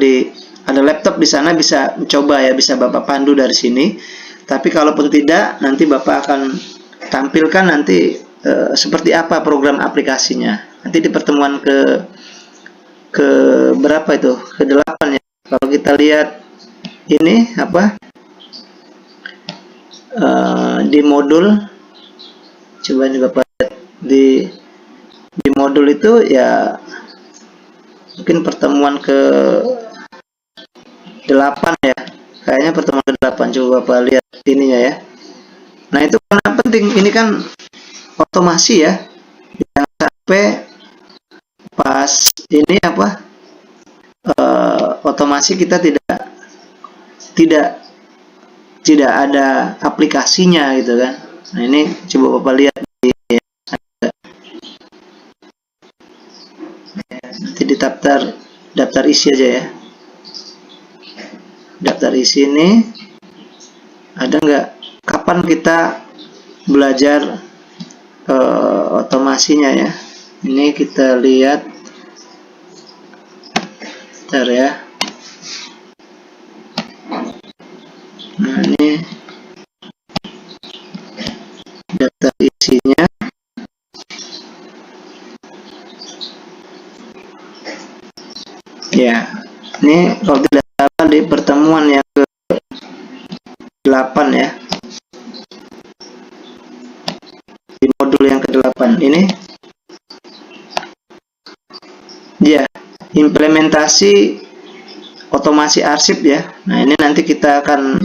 ada laptop di sana, bisa coba ya, bisa Bapak pandu dari sini. Tapi kalaupun tidak, nanti Bapak akan tampilkan nanti seperti apa program aplikasinya. Nanti di pertemuan ke berapa itu? Ke-8 ya. Kalau kita lihat ini di modul, coba ini Bapak lihat di modul itu ya, mungkin pertemuan ke-8 ya, kayaknya pertemuan ke-8. Coba Bapak lihat ininya ya. Nah itu karena penting, ini kan otomasi ya, jangan sampai pas ini otomasi kita tidak ada aplikasinya gitu kan. Nah ini coba Bapak lihat nanti di daftar isi aja ya. Daftar isi ini ada nggak, kapan kita belajar otomasinya ya. Ini kita lihat bentar ya. Nah ini daftar isinya. Ya, ini kalau tidak salah di pertemuan yang ke-8 ya, di modul yang ke-8 ini ya, implementasi otomasi arsip ya. Nah, ini nanti kita akan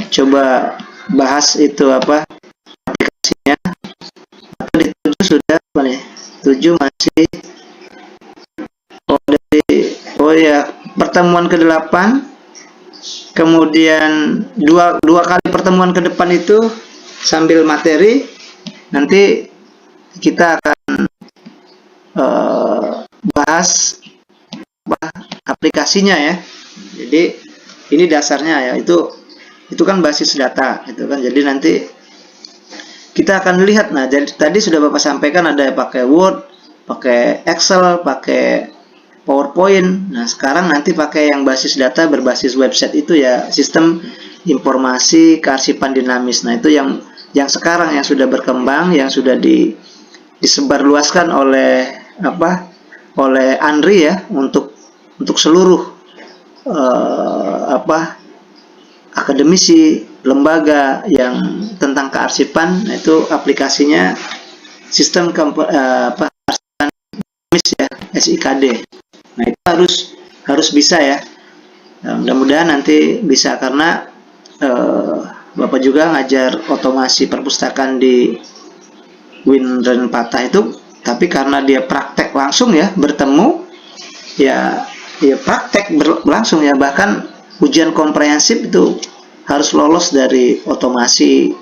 coba bahas itu apa aplikasinya. Atau di 7 sudah apa nih? 7 masih oh ya, pertemuan ke-8, kemudian dua kali pertemuan ke depan itu sambil materi, nanti kita akan bahas aplikasinya ya. Jadi ini dasarnya ya, itu kan basis data itu kan. Jadi nanti kita akan lihat. Nah, jadi tadi sudah Bapak sampaikan ada pakai Word, pakai Excel, pakai PowerPoint. Nah, sekarang nanti pakai yang basis data berbasis website itu ya, sistem informasi kearsipan dinamis. Nah, itu yang sekarang yang sudah berkembang, yang sudah disebarluaskan oleh oleh Andri ya, untuk seluruh akademisi, lembaga yang tentang kearsipan. Nah, itu aplikasinya sistem kearsipan dinamis ya, SIKD. Nah, itu harus bisa ya. Nah, mudah-mudahan nanti bisa, karena Bapak juga ngajar otomasi perpustakaan di Winren Patah itu, tapi karena dia praktek langsung ya, bertemu ya praktek langsung ya, bahkan ujian komprehensif itu harus lolos dari otomasi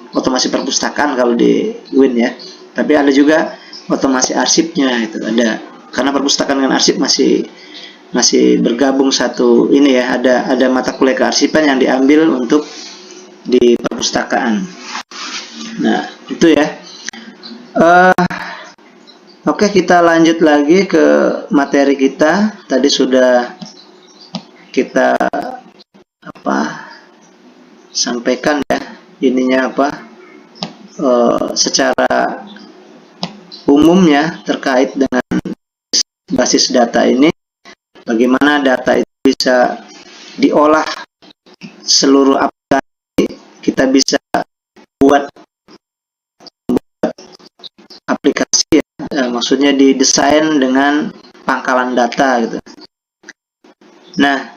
perpustakaan kalau di Win ya. Tapi ada juga otomasi arsipnya, itu ada, karena perpustakaan dengan arsip masih bergabung satu ini ya, ada mata kuliah kearsipan yang diambil untuk di perpustakaan. Nah, itu ya. Oke, kita lanjut lagi ke materi kita. Tadi sudah kita sampaikan ya, ininya secara umumnya terkait dengan basis data ini, bagaimana data itu bisa diolah seluruh aplikasi, kita bisa buat aplikasi ya, maksudnya didesain dengan pangkalan data gitu. Nah,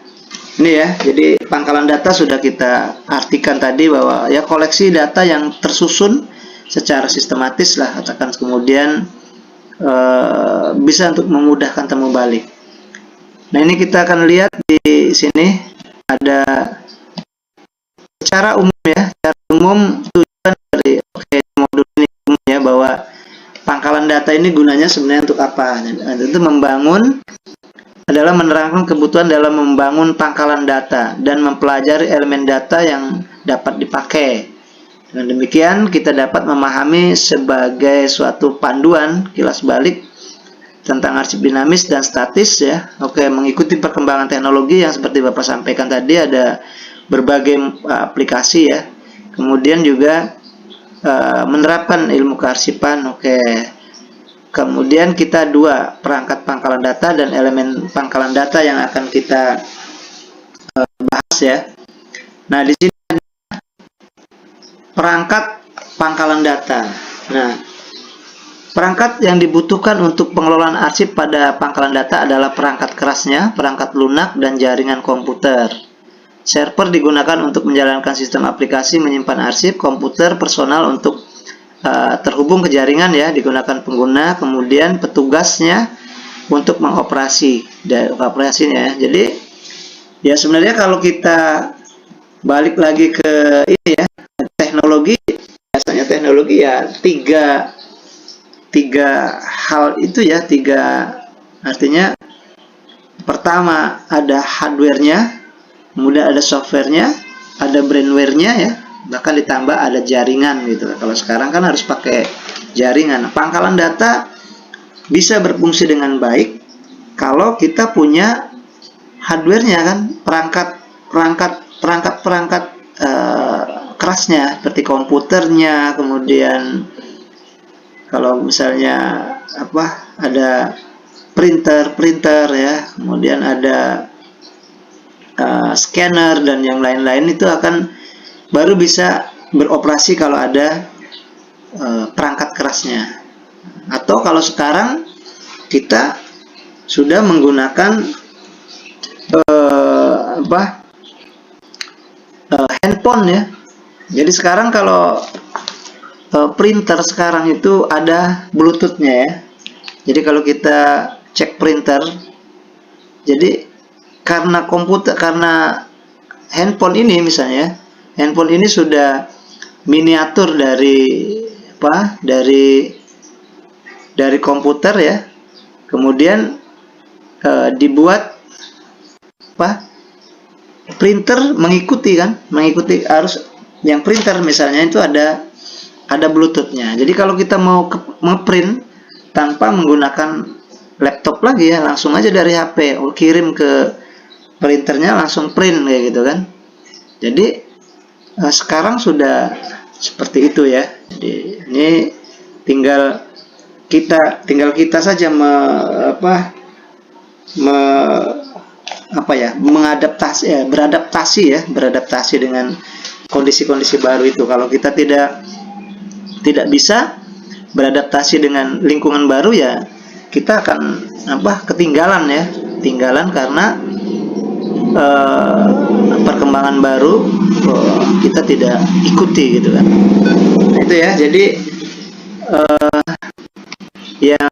ini ya, jadi pangkalan data sudah kita artikan tadi bahwa ya koleksi data yang tersusun secara sistematis lah, katakan, kemudian bisa untuk memudahkan temu balik. Nah, ini kita akan lihat di sini ada secara umum ya, secara umum tujuan dari modul ini ya, bahwa pangkalan data ini gunanya sebenarnya untuk apa? Itu adalah menerangkan kebutuhan dalam membangun pangkalan data dan mempelajari elemen data yang dapat dipakai. Dengan demikian kita dapat memahami sebagai suatu panduan kilas balik tentang arsip dinamis dan statis ya. Oke, mengikuti perkembangan teknologi yang seperti Bapak sampaikan tadi, ada berbagai aplikasi ya. Kemudian juga menerapkan ilmu kearsipan. Oke. Kemudian kita dua, perangkat pangkalan data dan elemen pangkalan data yang akan kita bahas ya. Nah, di sini ada perangkat pangkalan data. Nah, perangkat yang dibutuhkan untuk pengelolaan arsip pada pangkalan data adalah perangkat kerasnya, perangkat lunak, dan jaringan komputer. Server digunakan untuk menjalankan sistem aplikasi menyimpan arsip, komputer personal untuk terhubung ke jaringan ya, digunakan pengguna, kemudian petugasnya untuk mengoperasinya ya. Jadi ya sebenarnya kalau kita balik lagi ke ini ya, teknologi, biasanya teknologi ya tiga hal itu ya, artinya pertama ada hardware-nya, kemudian ada software-nya, ada brandware-nya ya, bahkan ditambah ada jaringan gitu. Kalau sekarang kan harus pakai jaringan. Pangkalan data bisa berfungsi dengan baik kalau kita punya hardware-nya kan, perangkat kerasnya seperti komputernya, kemudian kalau misalnya ada printer ya, kemudian ada scanner dan yang lain-lain itu akan baru bisa beroperasi kalau ada perangkat kerasnya. Atau kalau sekarang kita sudah menggunakan handphone ya. Jadi sekarang kalau printer sekarang itu ada Bluetooth-nya ya. Jadi kalau kita cek printer, jadi karena handphone ini misalnya, handphone ini sudah miniatur dari komputer ya. Kemudian dibuat printer mengikuti arus yang printer misalnya itu ada Bluetooth-nya. Jadi kalau kita mau ngeprint tanpa menggunakan laptop lagi ya, langsung aja dari HP kirim ke printernya, langsung print kayak gitu kan. Jadi sekarang sudah seperti itu ya. Jadi ini tinggal kita saja beradaptasi dengan kondisi-kondisi baru itu. Kalau kita tidak bisa beradaptasi dengan lingkungan baru ya, kita akan ketinggalan karena perkembangan baru kita tidak ikuti gitu kan. Nah, itu ya. Jadi yang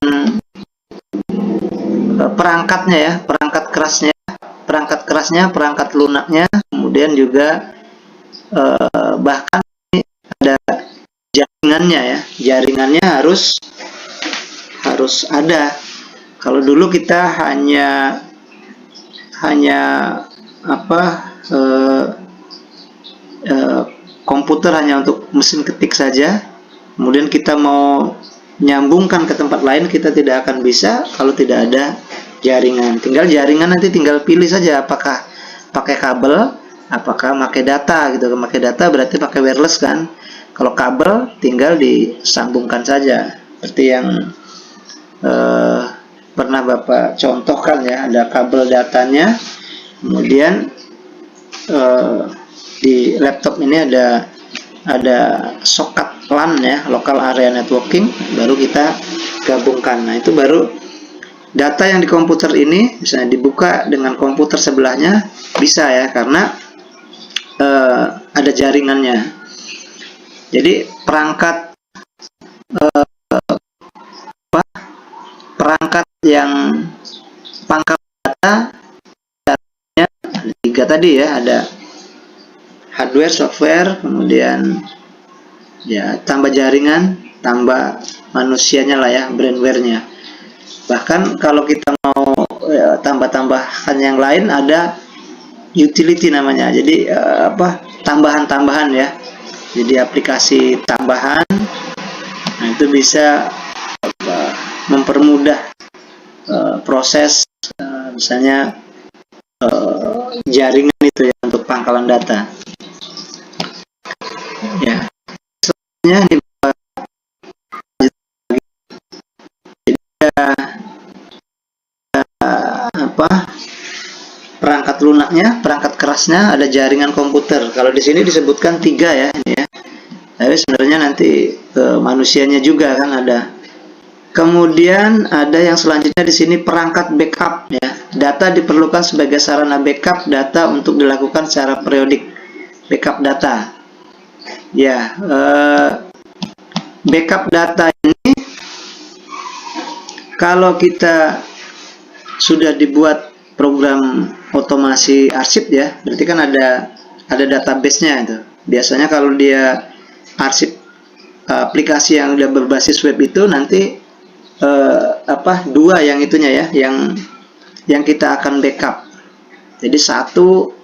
perangkat kerasnya, perangkat lunaknya, kemudian juga bahkan ada jaringannya harus ada. Kalau dulu kita hanya komputer hanya untuk mesin ketik saja, kemudian kita mau nyambungkan ke tempat lain, kita tidak akan bisa kalau tidak ada jaringan. Nanti tinggal pilih saja apakah pakai kabel, apakah pakai data gitu. Pakai data berarti pakai wireless kan. Kalau kabel tinggal disambungkan saja. Seperti yang pernah Bapak contohkan ya, ada kabel datanya, kemudian di laptop ini ada soket LAN ya, local area networking, baru kita gabungkan. Nah, itu baru data yang di komputer ini misalnya dibuka dengan komputer sebelahnya bisa ya, karena ada jaringannya. Jadi perangkat yang pangkal data ada 3 tadi ya, ada hardware, software, kemudian ya tambah jaringan, tambah manusianya lah ya, brainware-nya. Bahkan kalau kita mau tambah-tambahan yang lain, ada utility namanya. Jadi tambahan-tambahan ya. Jadi aplikasi tambahan. Nah, itu bisa mempermudah proses misalnya jaringan itu ya, untuk pangkalan data. Ya. Selanjutnya perangkat lunaknya, perangkat kerasnya, ada jaringan komputer. Kalau di sini disebutkan 3 ya, ini ya. Tapi sebenarnya nanti manusianya juga kan ada. Kemudian ada yang selanjutnya di sini perangkat backup ya. Data diperlukan sebagai sarana backup data untuk dilakukan secara periodik. Backup data. Ya, backup data ini kalau kita sudah dibuat program otomasi arsip ya, berarti kan ada database-nya itu. Biasanya kalau dia arsip aplikasi yang udah berbasis web itu nanti dua yang itunya ya, yang kita akan backup. Jadi satu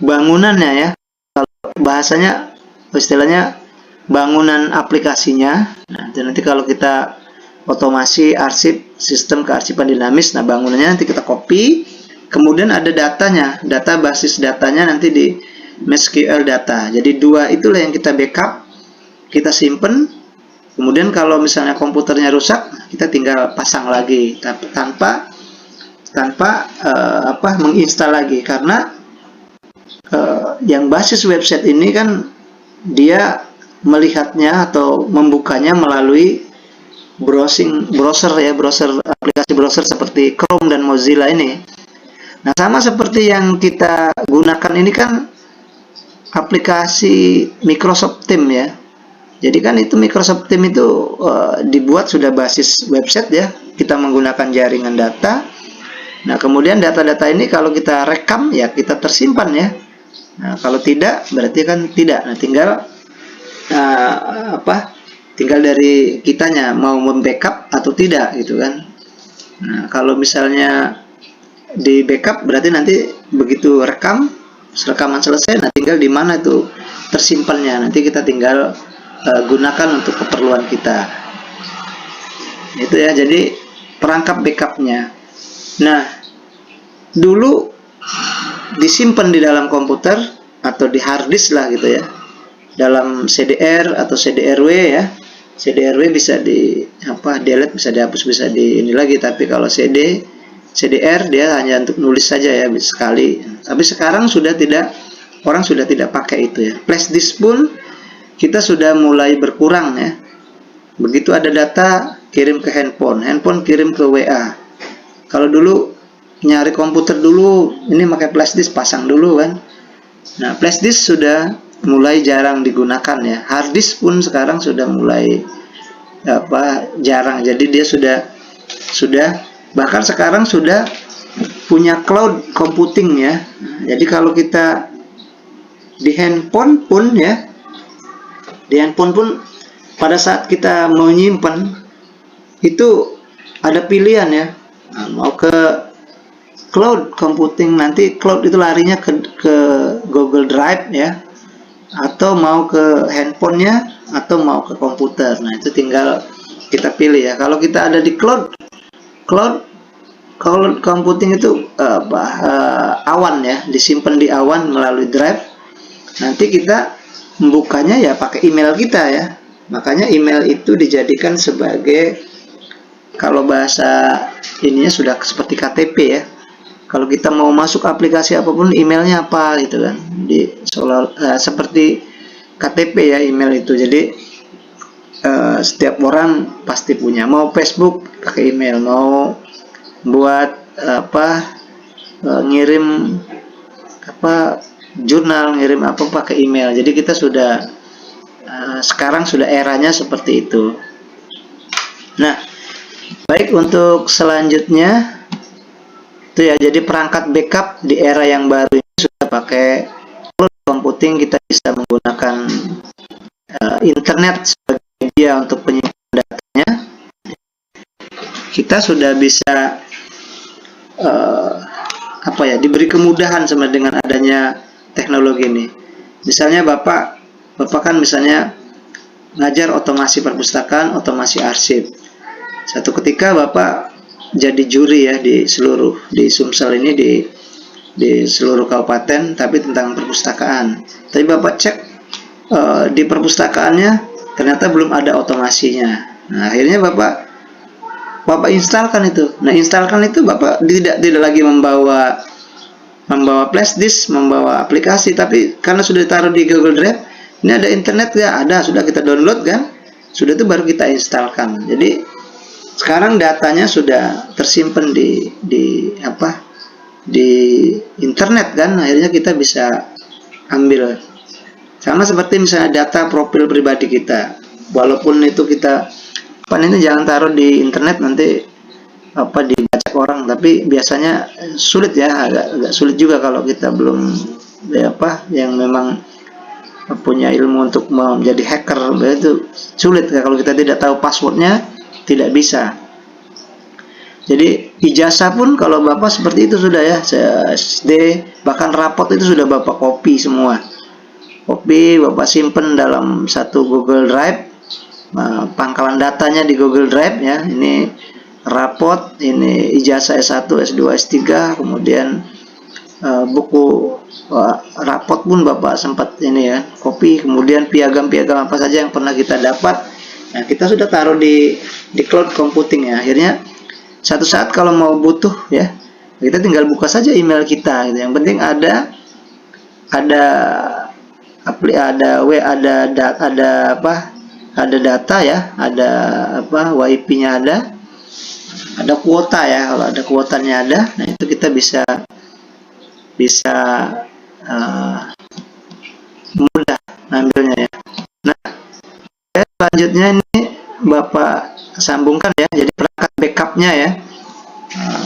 bangunannya ya, kalau bahasanya istilahnya bangunan aplikasinya. Nanti kalau kita otomasi arsip, sistem kearsipan dinamis, nah bangunannya nanti kita copy, kemudian ada datanya, data basis datanya nanti di MySQL data. Jadi 2 itulah yang kita backup, kita simpen. Kemudian kalau misalnya komputernya rusak, kita tinggal pasang lagi tanpa tanpa menginstal lagi, karena yang basis website ini kan dia melihatnya atau membukanya melalui browser aplikasi browser seperti Chrome dan Mozilla ini. Nah, sama seperti yang kita gunakan ini kan aplikasi Microsoft Teams ya. Jadi kan itu Microsoft Teams itu dibuat sudah basis website ya. Kita menggunakan jaringan data. Nah, kemudian data-data ini kalau kita rekam ya kita tersimpan ya. Nah, kalau tidak berarti kan tidak. Nah, tinggal dari kitanya mau membackup atau tidak gitu kan. Nah, kalau misalnya di backup berarti nanti begitu rekaman selesai, nah tinggal di mana itu tersimpannya, nanti kita tinggal gunakan untuk keperluan kita. Itu ya, jadi perangkap backupnya. Nah, dulu disimpan di dalam komputer atau di hard disk lah gitu ya, dalam CDR atau CDRW ya. CDRW bisa di delete, bisa dihapus, bisa di ini lagi. Tapi kalau CDR dia hanya untuk nulis saja ya, sekali. Tapi sekarang orang sudah tidak pakai itu ya. Flash disk pun kita sudah mulai berkurang ya. Begitu ada data kirim ke handphone kirim ke WA. Kalau dulu nyari komputer dulu ini pakai flash disk, pasang dulu kan. Nah, flash disk sudah mulai jarang digunakan ya. Hard disk pun sekarang sudah mulai jarang. Jadi dia sudah bahkan sekarang sudah punya cloud computing ya. Jadi kalau kita di handphone pun pada saat kita mau nyimpan itu ada pilihan ya. Nah, mau ke cloud computing, nanti cloud itu larinya ke Google Drive ya, atau mau ke handphonenya atau mau ke komputer. Nah, itu tinggal kita pilih ya. Kalau kita ada di cloud computing itu awan ya, disimpan di awan melalui drive. Nanti kita membukanya ya pakai email kita ya. Makanya email itu dijadikan sebagai, kalau bahasa ininya sudah seperti KTP ya. Kalau kita mau masuk aplikasi apapun, emailnya apa gitu kan, seperti KTP ya email itu. Jadi setiap orang pasti punya. Mau Facebook pakai email, mau buat ngirim jurnal, ngirim apa pakai email. Jadi kita sudah sekarang sudah eranya seperti itu. Nah, baik, untuk selanjutnya itu ya, jadi perangkat backup di era yang baru ini sudah pakai cloud computing. Kita bisa menggunakan internet sebagai media untuk penyimpanan datanya. Kita sudah bisa diberi kemudahan sama dengan adanya teknologi ini. Misalnya Bapak kan misalnya ngajar otomasi perpustakaan, otomasi arsip. Satu ketika Bapak jadi juri ya di Sumsel ini, di seluruh kabupaten, tapi tentang perpustakaan. Tapi Bapak cek di perpustakaannya ternyata belum ada otomasinya. Nah, akhirnya Bapak instalkan itu. Nah, instalkan itu Bapak tidak lagi membawa flash disk, membawa aplikasi, tapi karena sudah ditaruh di Google Drive, ini ada internet nggak? Ada, sudah kita download kan? Sudah itu baru kita instalkan. Jadi sekarang datanya sudah tersimpan di internet kan, akhirnya kita bisa ambil. Sama seperti misalnya data profil pribadi kita, walaupun itu kita ini jangan taruh di internet, nanti dibaca orang, tapi biasanya sulit ya, agak sulit juga kalau kita belum yang memang punya ilmu untuk menjadi hacker. Itu sulit ya, kalau kita tidak tahu passwordnya tidak bisa. Jadi ijazah pun kalau Bapak seperti itu sudah ya, SD, bahkan rapot itu sudah Bapak copy semua. Bapak simpen dalam satu Google Drive, pangkalan datanya di Google Drive ya. Ini rapot, ini ijazah S1, S2, S3, kemudian buku rapot pun Bapak sempat ini ya, copy, kemudian piagam-piagam apa saja yang pernah kita dapat. Nah, kita sudah taruh di cloud computing ya. Akhirnya satu saat kalau mau butuh ya, Kita tinggal buka saja email kita gitu. Yang penting ada ada data ya, ada WIP-nya ada kuota ya. Kalau ada kuotanya ada, nah itu kita bisa mudah ngambilnya ya. Nah, selanjutnya ini Bapak sambungkan ya. Jadi perangkat backupnya ya,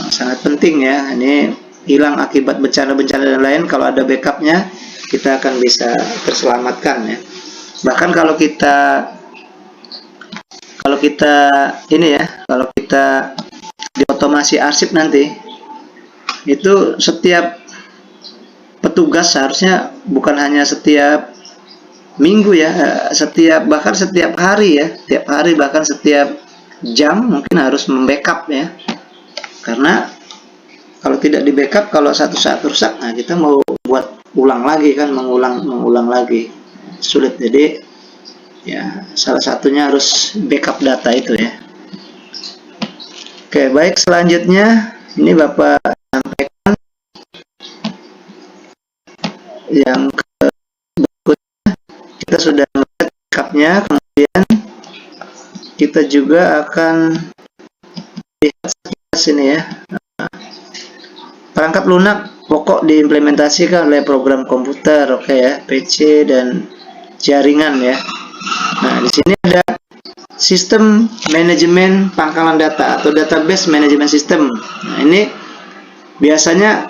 sangat penting ya. Ini hilang akibat bencana-bencana dan lain, kalau ada backupnya kita akan bisa terselamatkan ya. Bahkan kalau kita ini ya, kalau kita di otomasi arsip nanti, itu setiap petugas seharusnya bukan hanya setiap minggu ya, bahkan setiap hari ya, tiap hari bahkan setiap jam mungkin harus membackup ya. Karena kalau tidak di backup, kalau satu saat rusak, nah kita mau buat ulang lagi kan, mengulang lagi sulit. Jadi ya salah satunya harus backup data itu ya. Oke, baik, selanjutnya ini Bapak sampaikan yang berikutnya. Kita sudah melihat backupnya, kemudian kita juga akan lihat sini ya. Perangkat lunak pokok diimplementasikan oleh program komputer, oke ya, PC dan jaringan ya. Nah, di sini ada sistem manajemen pangkalan data atau database management system. Nah, ini biasanya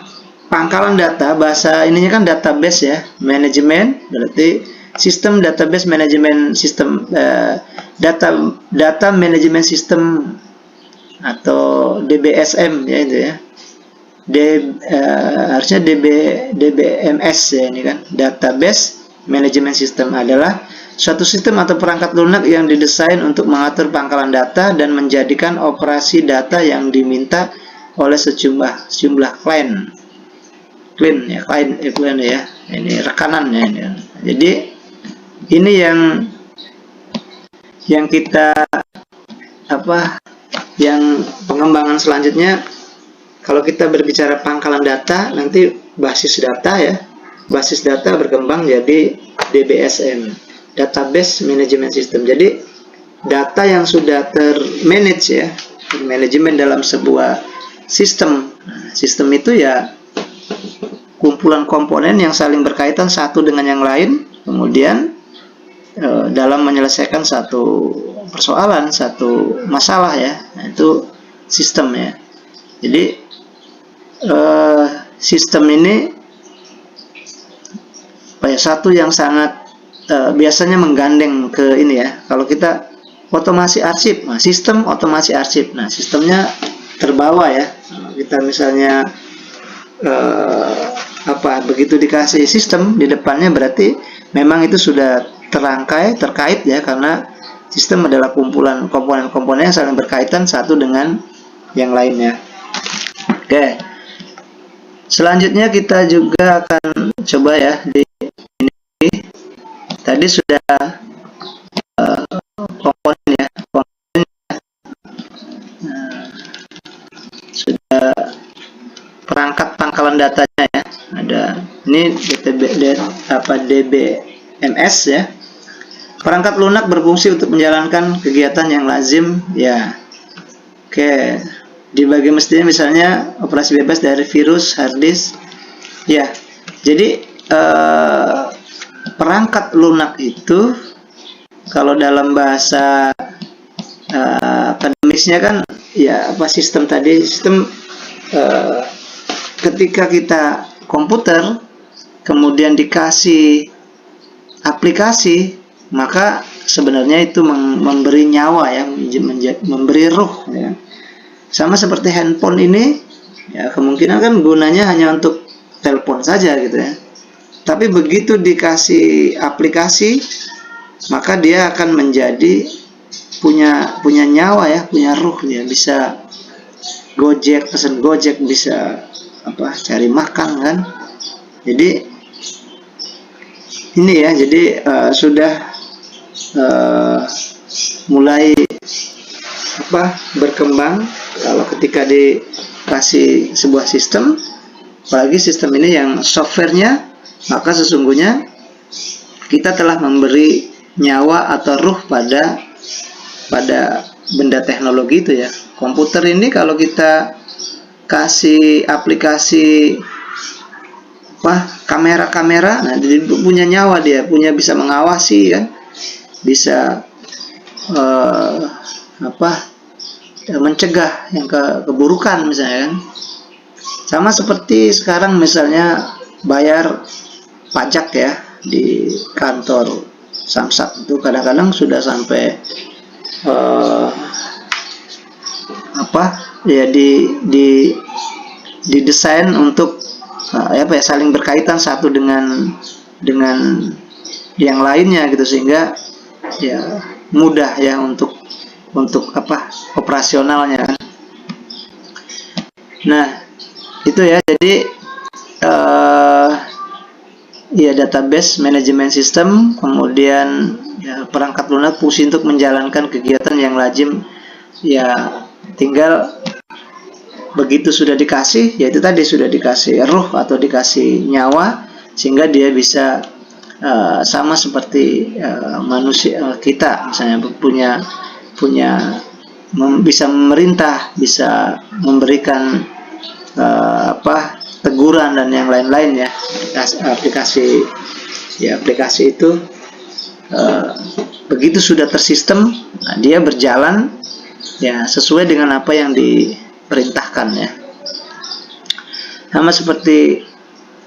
pangkalan data, bahasa ininya kan database ya, manajemen berarti sistem database management system, data management system atau DBSM ya itu ya. Harusnya DBMS ya, ini kan database management system adalah suatu sistem atau perangkat lunak yang didesain untuk mengatur pangkalan data dan menjadikan operasi data yang diminta oleh sejumlah klien ya, ini rekanan ya ini. Jadi ini yang kita yang pengembangan selanjutnya. Kalau kita berbicara pangkalan data, nanti basis data berkembang jadi DBSM, database management system. Jadi data yang sudah termanage ya, manajemen dalam sebuah sistem. Nah, sistem itu ya kumpulan komponen yang saling berkaitan satu dengan yang lain, kemudian dalam menyelesaikan satu persoalan, satu masalah ya, nah, itu sistem ya. Jadi sistem ini satu yang sangat biasanya menggandeng ke ini ya. Kalau kita otomasi arsip, nah sistem otomasi arsip, nah sistemnya terbawa ya. Kalau kita misalnya begitu dikasih sistem di depannya, berarti memang itu sudah terkait ya, karena sistem adalah kumpulan komponen-komponen yang saling berkaitan satu dengan yang lainnya. Oke. Selanjutnya kita juga akan coba ya di ini. Tadi sudah komponen sudah perangkat pangkalan datanya ya. Ada ini DBMS ya. Perangkat lunak berfungsi untuk menjalankan kegiatan yang lazim ya. Oke. Di bagian mestinya misalnya operasi bebas dari virus, hard disk ya. Jadi perangkat lunak itu kalau dalam bahasa akademisnya kan ya sistem ketika kita komputer kemudian dikasih aplikasi, maka sebenarnya itu memberi nyawa ya, memberi ruh ya. Sama seperti handphone ini ya, kemungkinan kan gunanya hanya untuk telepon saja gitu ya. Tapi begitu dikasih aplikasi, maka dia akan menjadi punya nyawa ya, punya ruh ya, bisa Gojek, pesan Gojek, bisa cari makan kan. Jadi ini ya, jadi sudah mulai berkembang kalau ketika dikasih sebuah sistem, apalagi sistem ini yang softwarenya, maka sesungguhnya kita telah memberi nyawa atau ruh pada benda teknologi itu ya. Komputer ini kalau kita kasih aplikasi kamera, nah dia punya nyawa, dia punya bisa mengawasi kan, bisa mencegah yang keburukan misalnya kan. Sama seperti sekarang misalnya bayar pajak ya di kantor Samsat itu kadang-kadang sudah sampai didesain untuk saling berkaitan satu dengan yang lainnya gitu, sehingga ya mudah ya untuk operasionalnya kan. Nah itu ya, jadi ya database manajemen sistem, kemudian ya, perangkat lunak fungsi untuk menjalankan kegiatan yang lazim ya, tinggal begitu sudah dikasih, yaitu tadi sudah dikasih ruh atau dikasih nyawa, sehingga dia bisa sama seperti manusia kita misalnya bisa memerintah, bisa memberikan teguran dan yang lain-lain ya. Aplikasi itu begitu sudah tersistem, nah, dia berjalan ya sesuai dengan apa yang diperintahkan ya. Sama seperti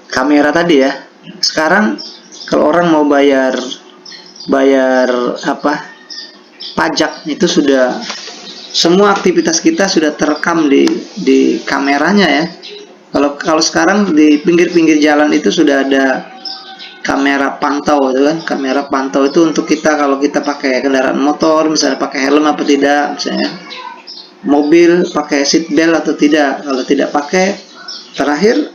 kamera tadi ya. Sekarang kalau orang mau bayar pajak, itu sudah semua aktivitas kita sudah terekam di kameranya ya. Kalau sekarang di pinggir-pinggir jalan itu sudah ada kamera pantau itu kan. Kamera pantau itu untuk kita kalau kita pakai kendaraan motor, misalnya pakai helm apa tidak, misalnya mobil pakai seat belt atau tidak. Kalau tidak pakai, terakhir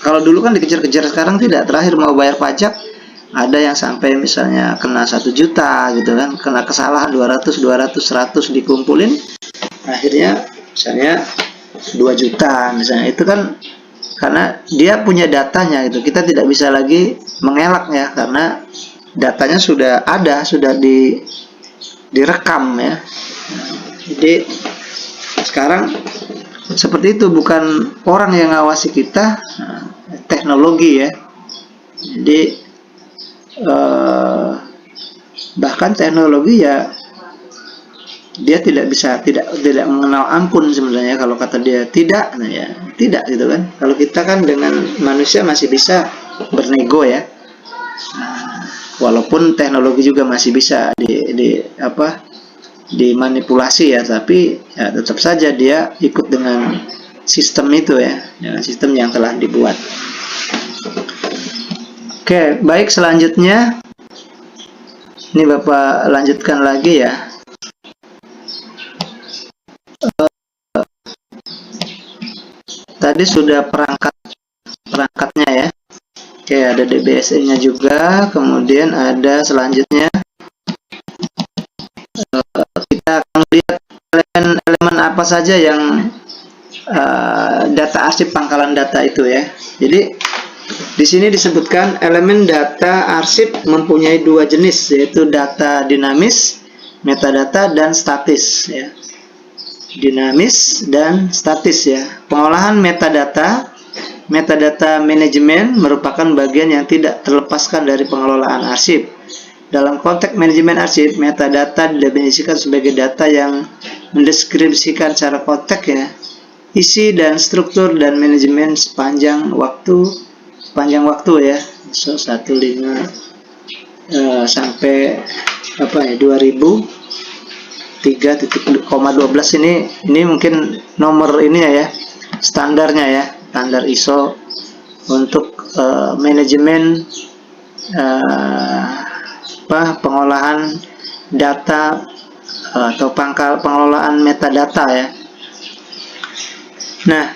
kalau dulu kan dikejar-kejar, sekarang tidak. Terakhir mau bayar pajak ada yang sampai misalnya kena 1 juta gitu kan, kena kesalahan 200, 100 dikumpulin, akhirnya misalnya 2 juta misalnya. Itu kan karena dia punya datanya gitu. Kita tidak bisa lagi mengelak ya, karena datanya sudah ada, sudah direkam ya. Jadi sekarang seperti itu, bukan orang yang ngawasi kita, teknologi ya. Jadi bahkan teknologi ya dia tidak mengenal ampun sebenarnya. Kalau kata dia tidak, nah ya tidak gitu kan. Kalau kita kan dengan manusia masih bisa bernego ya. Walaupun teknologi juga masih bisa dimanipulasi ya, tapi ya tetap saja dia ikut dengan sistem itu ya, dengan sistem yang telah dibuat. Oke, baik, selanjutnya ini Bapak lanjutkan lagi ya. Tadi sudah perangkatnya ya. Oke, ada DBSE-nya juga. Kemudian ada selanjutnya kita akan lihat elemen apa saja yang data arsip pangkalan data itu ya. Jadi di sini disebutkan elemen data arsip mempunyai 2 jenis, yaitu data dinamis, metadata, dan statis ya. Dinamis dan statis ya. Pengolahan metadata manajemen merupakan bagian yang tidak terlepaskan dari pengelolaan arsip. Dalam konteks manajemen arsip, metadata didefinisikan sebagai data yang mendeskripsikan secara konteks ya, isi dan struktur dan manajemen sepanjang waktu ya. So 15 sampai 2003.12 ini mungkin nomor ini ya, standarnya ya, standar ISO untuk manajemen pengolahan data atau pengelolaan metadata ya. Nah,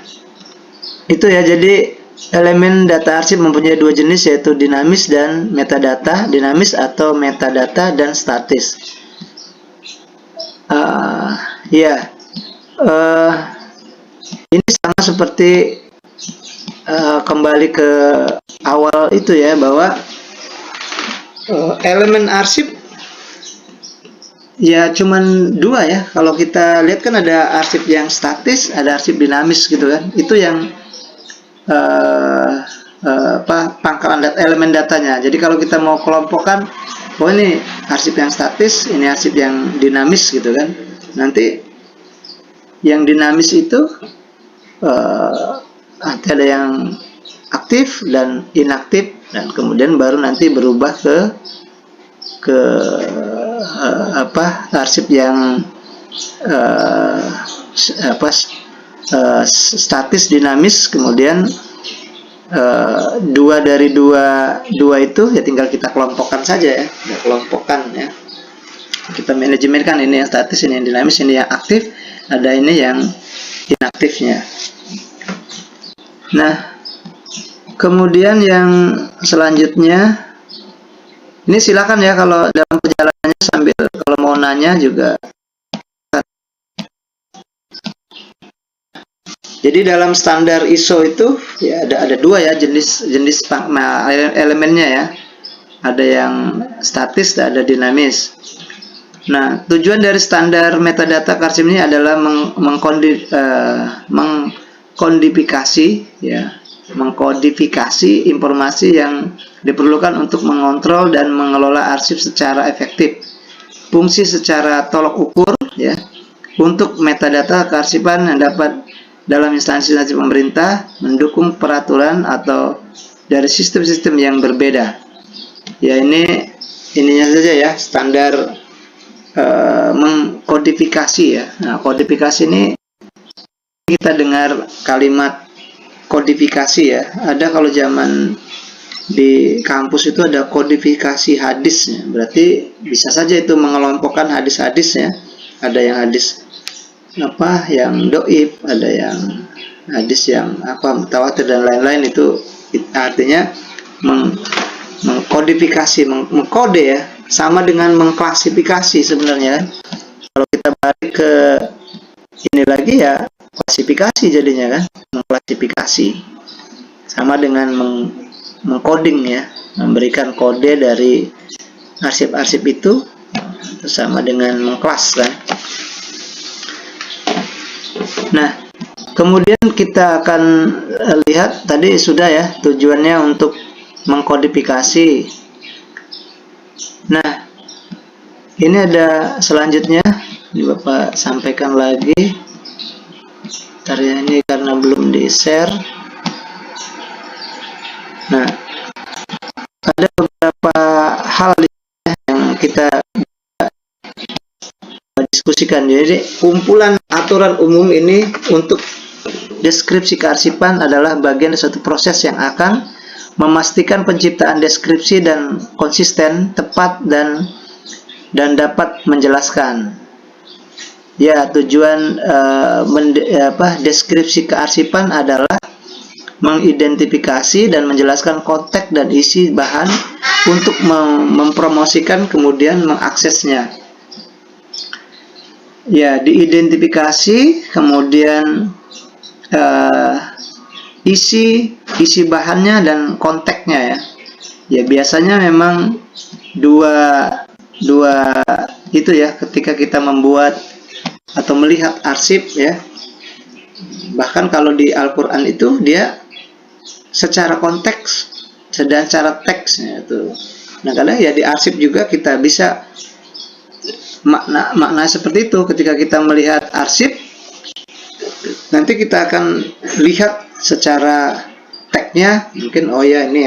itu ya, jadi elemen data arsip mempunyai 2 jenis, yaitu dinamis dan metadata, dinamis atau metadata, dan statis. Ya, eh, ini sama seperti kembali ke awal itu ya, bahwa elemen arsip ya cuman dua ya. Kalau kita lihat kan ada arsip yang statis, ada arsip dinamis gitu kan. Itu yang pangkalan elemen datanya. Jadi kalau kita mau kelompokkan, oh ini arsip yang statis, ini arsip yang dinamis gitu kan. Nanti yang dinamis itu ada yang aktif dan inaktif, dan kemudian baru nanti berubah ke arsip yang statis dinamis. Kemudian dua dari dua itu ya tinggal kita kelompokkan saja ya, kelompokkan ya, kita manajemenkan, ini yang statis, ini yang dinamis, ini yang aktif, ada ini yang inaktifnya. Nah, kemudian yang selanjutnya, ini silakan ya kalau dalam perjalanannya sambil kalau mau nanya juga. Jadi dalam standar ISO itu ya ada dua ya jenis elemennya ya. Ada yang statis, ada dinamis. Nah, tujuan dari standar metadata Qarsim ini adalah mengkodifikasi ya, mengkodifikasi informasi yang diperlukan untuk mengontrol dan mengelola arsip secara efektif. Fungsi secara tolok ukur ya, untuk metadata kearsipan yang dapat dalam instansi pemerintah, mendukung peraturan atau dari sistem-sistem yang berbeda. Ya, ininya saja ya, standar mengkodifikasi ya. Nah, kodifikasi ini kita dengar kalimat kodifikasi ya. Ada kalau zaman di kampus itu ada kodifikasi hadis ya. Berarti bisa saja itu mengelompokkan hadis-hadis ya. Ada yang hadis yang doib, ada yang hadis yang mutawatir dan lain-lain. Itu artinya mengkodifikasi, mengkode ya, sama dengan mengklasifikasi sebenarnya kan. Kalau kita balik ke ini lagi ya, klasifikasi jadinya kan, mengklasifikasi sama dengan mengcoding ya, memberikan kode dari arsip-arsip itu, sama dengan mengklas kan. Nah, kemudian kita akan lihat tadi sudah ya, tujuannya untuk mengkodifikasi. Nah, ini ada selanjutnya, ini Bapak sampaikan lagi. Bentar ya, ini karena belum di-share. Nah, ada beberapa hal yang kita diskusikan. Jadi, kumpulan aturan umum ini untuk deskripsi kearsipan adalah bagian dari suatu proses yang akan memastikan penciptaan deskripsi dan konsisten, tepat dan dapat menjelaskan. Ya, tujuan deskripsi kearsipan adalah mengidentifikasi dan menjelaskan konteks dan isi bahan untuk mempromosikan kemudian mengaksesnya. Ya, diidentifikasi, kemudian isi bahannya dan konteksnya ya. Ya, biasanya memang dua itu ya, ketika kita membuat atau melihat arsip ya. Bahkan kalau di Al-Qur'an itu dia secara konteks dan secara teks itu. Nah, kadang ya di arsip juga kita bisa makna seperti itu. Ketika kita melihat arsip, nanti kita akan lihat secara teksnya, mungkin oh ya ini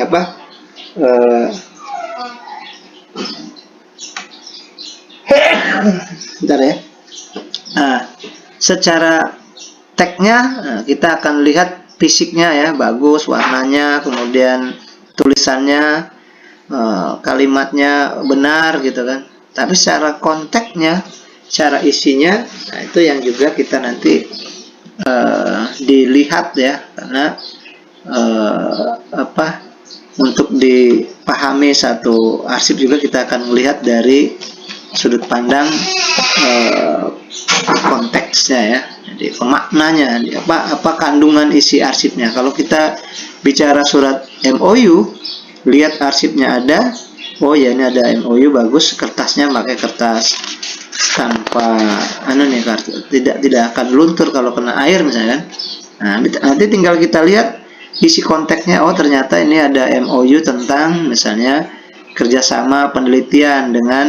bentar ya. Nah, secara teksnya kita akan lihat fisiknya ya, bagus warnanya, kemudian tulisannya, kalimatnya benar gitu kan. Tapi secara konteksnya, secara isinya, nah itu yang juga kita nanti dilihat ya, karena untuk dipahami satu arsip juga kita akan melihat dari sudut pandang konteksnya ya. Jadi pemaknanya, apa kandungan isi arsipnya. Kalau kita bicara surat MOU, lihat arsipnya ada, oh ya ini ada MOU, bagus, kertasnya pakai kertas tanpa tidak akan luntur kalau kena air misalnya. Nah, nanti tinggal kita lihat isi konteksnya. Oh ternyata ini ada MOU tentang misalnya kerjasama penelitian dengan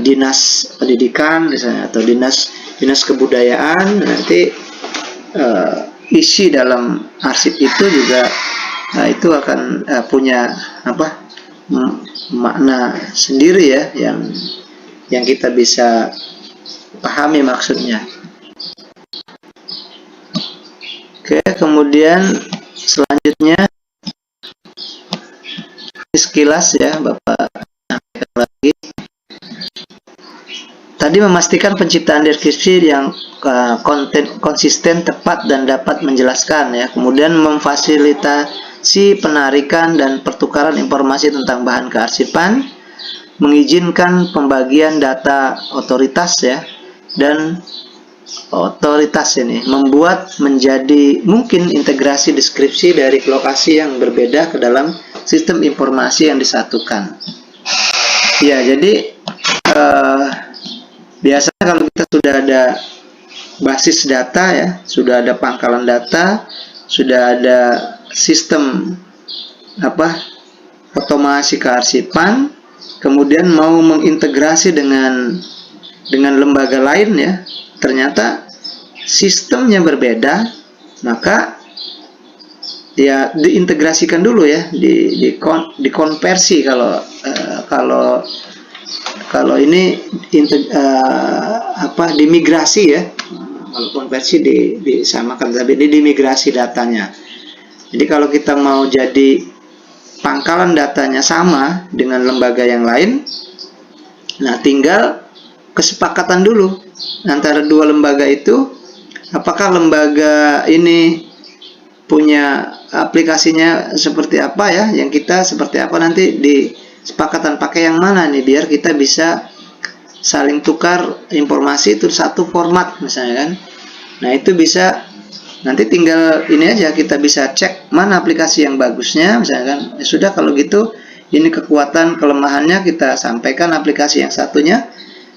dinas pendidikan misalnya, atau dinas kebudayaan. Nanti isi dalam arsip itu juga itu akan punya makna sendiri ya, yang kita bisa pahami maksudnya. Oke, kemudian selanjutnya sekilas ya Bapak sampaikan lagi. Tadi memastikan penciptaan deskripsi yang konsisten, tepat, dan dapat menjelaskan ya. Kemudian memfasilitasi penarikan dan pertukaran informasi tentang bahan kearsipan, mengizinkan pembagian data otoritas ya, dan otoritas ini membuat menjadi mungkin integrasi deskripsi dari lokasi yang berbeda ke dalam sistem informasi yang disatukan. Ya, jadi biasanya kalau kita sudah ada basis data ya, sudah ada pangkalan data, sudah ada sistem otomasi kearsipan, kemudian mau mengintegrasi dengan lembaga lain ya, ternyata sistemnya berbeda, maka ya diintegrasikan dulu ya, dikonversi kalau ini dimigrasi ya. Kalau konversi disamakan, tapi ini dimigrasi datanya. Jadi kalau kita mau jadi pangkalan datanya sama dengan lembaga yang lain, nah tinggal kesepakatan dulu antara dua lembaga itu, apakah lembaga ini punya aplikasinya seperti apa ya, yang kita seperti apa, nanti di sepakatan pakai yang mana nih biar kita bisa saling tukar informasi itu satu format misalnya kan. Nah itu bisa, nanti tinggal ini aja, kita bisa cek mana aplikasi yang bagusnya misalnya kan. Ya sudah, kalau gitu ini kekuatan kelemahannya kita sampaikan aplikasi yang satunya,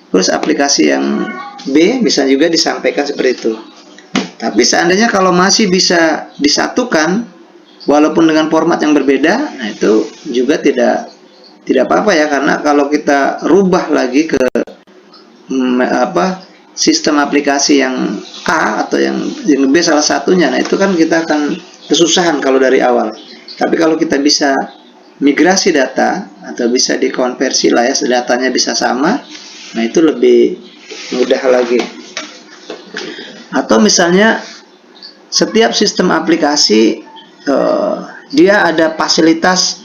terus aplikasi yang B bisa juga disampaikan seperti itu. Tapi seandainya kalau masih bisa disatukan walaupun dengan format yang berbeda, nah itu juga tidak apa-apa ya, karena kalau kita rubah lagi ke sistem aplikasi yang A atau yang B salah satunya, nah itu kan kita akan kesusahan kalau dari awal. Tapi kalau kita bisa migrasi data atau bisa dikonversi lah ya, datanya bisa sama, nah itu lebih mudah lagi. Atau misalnya setiap sistem aplikasi dia ada fasilitas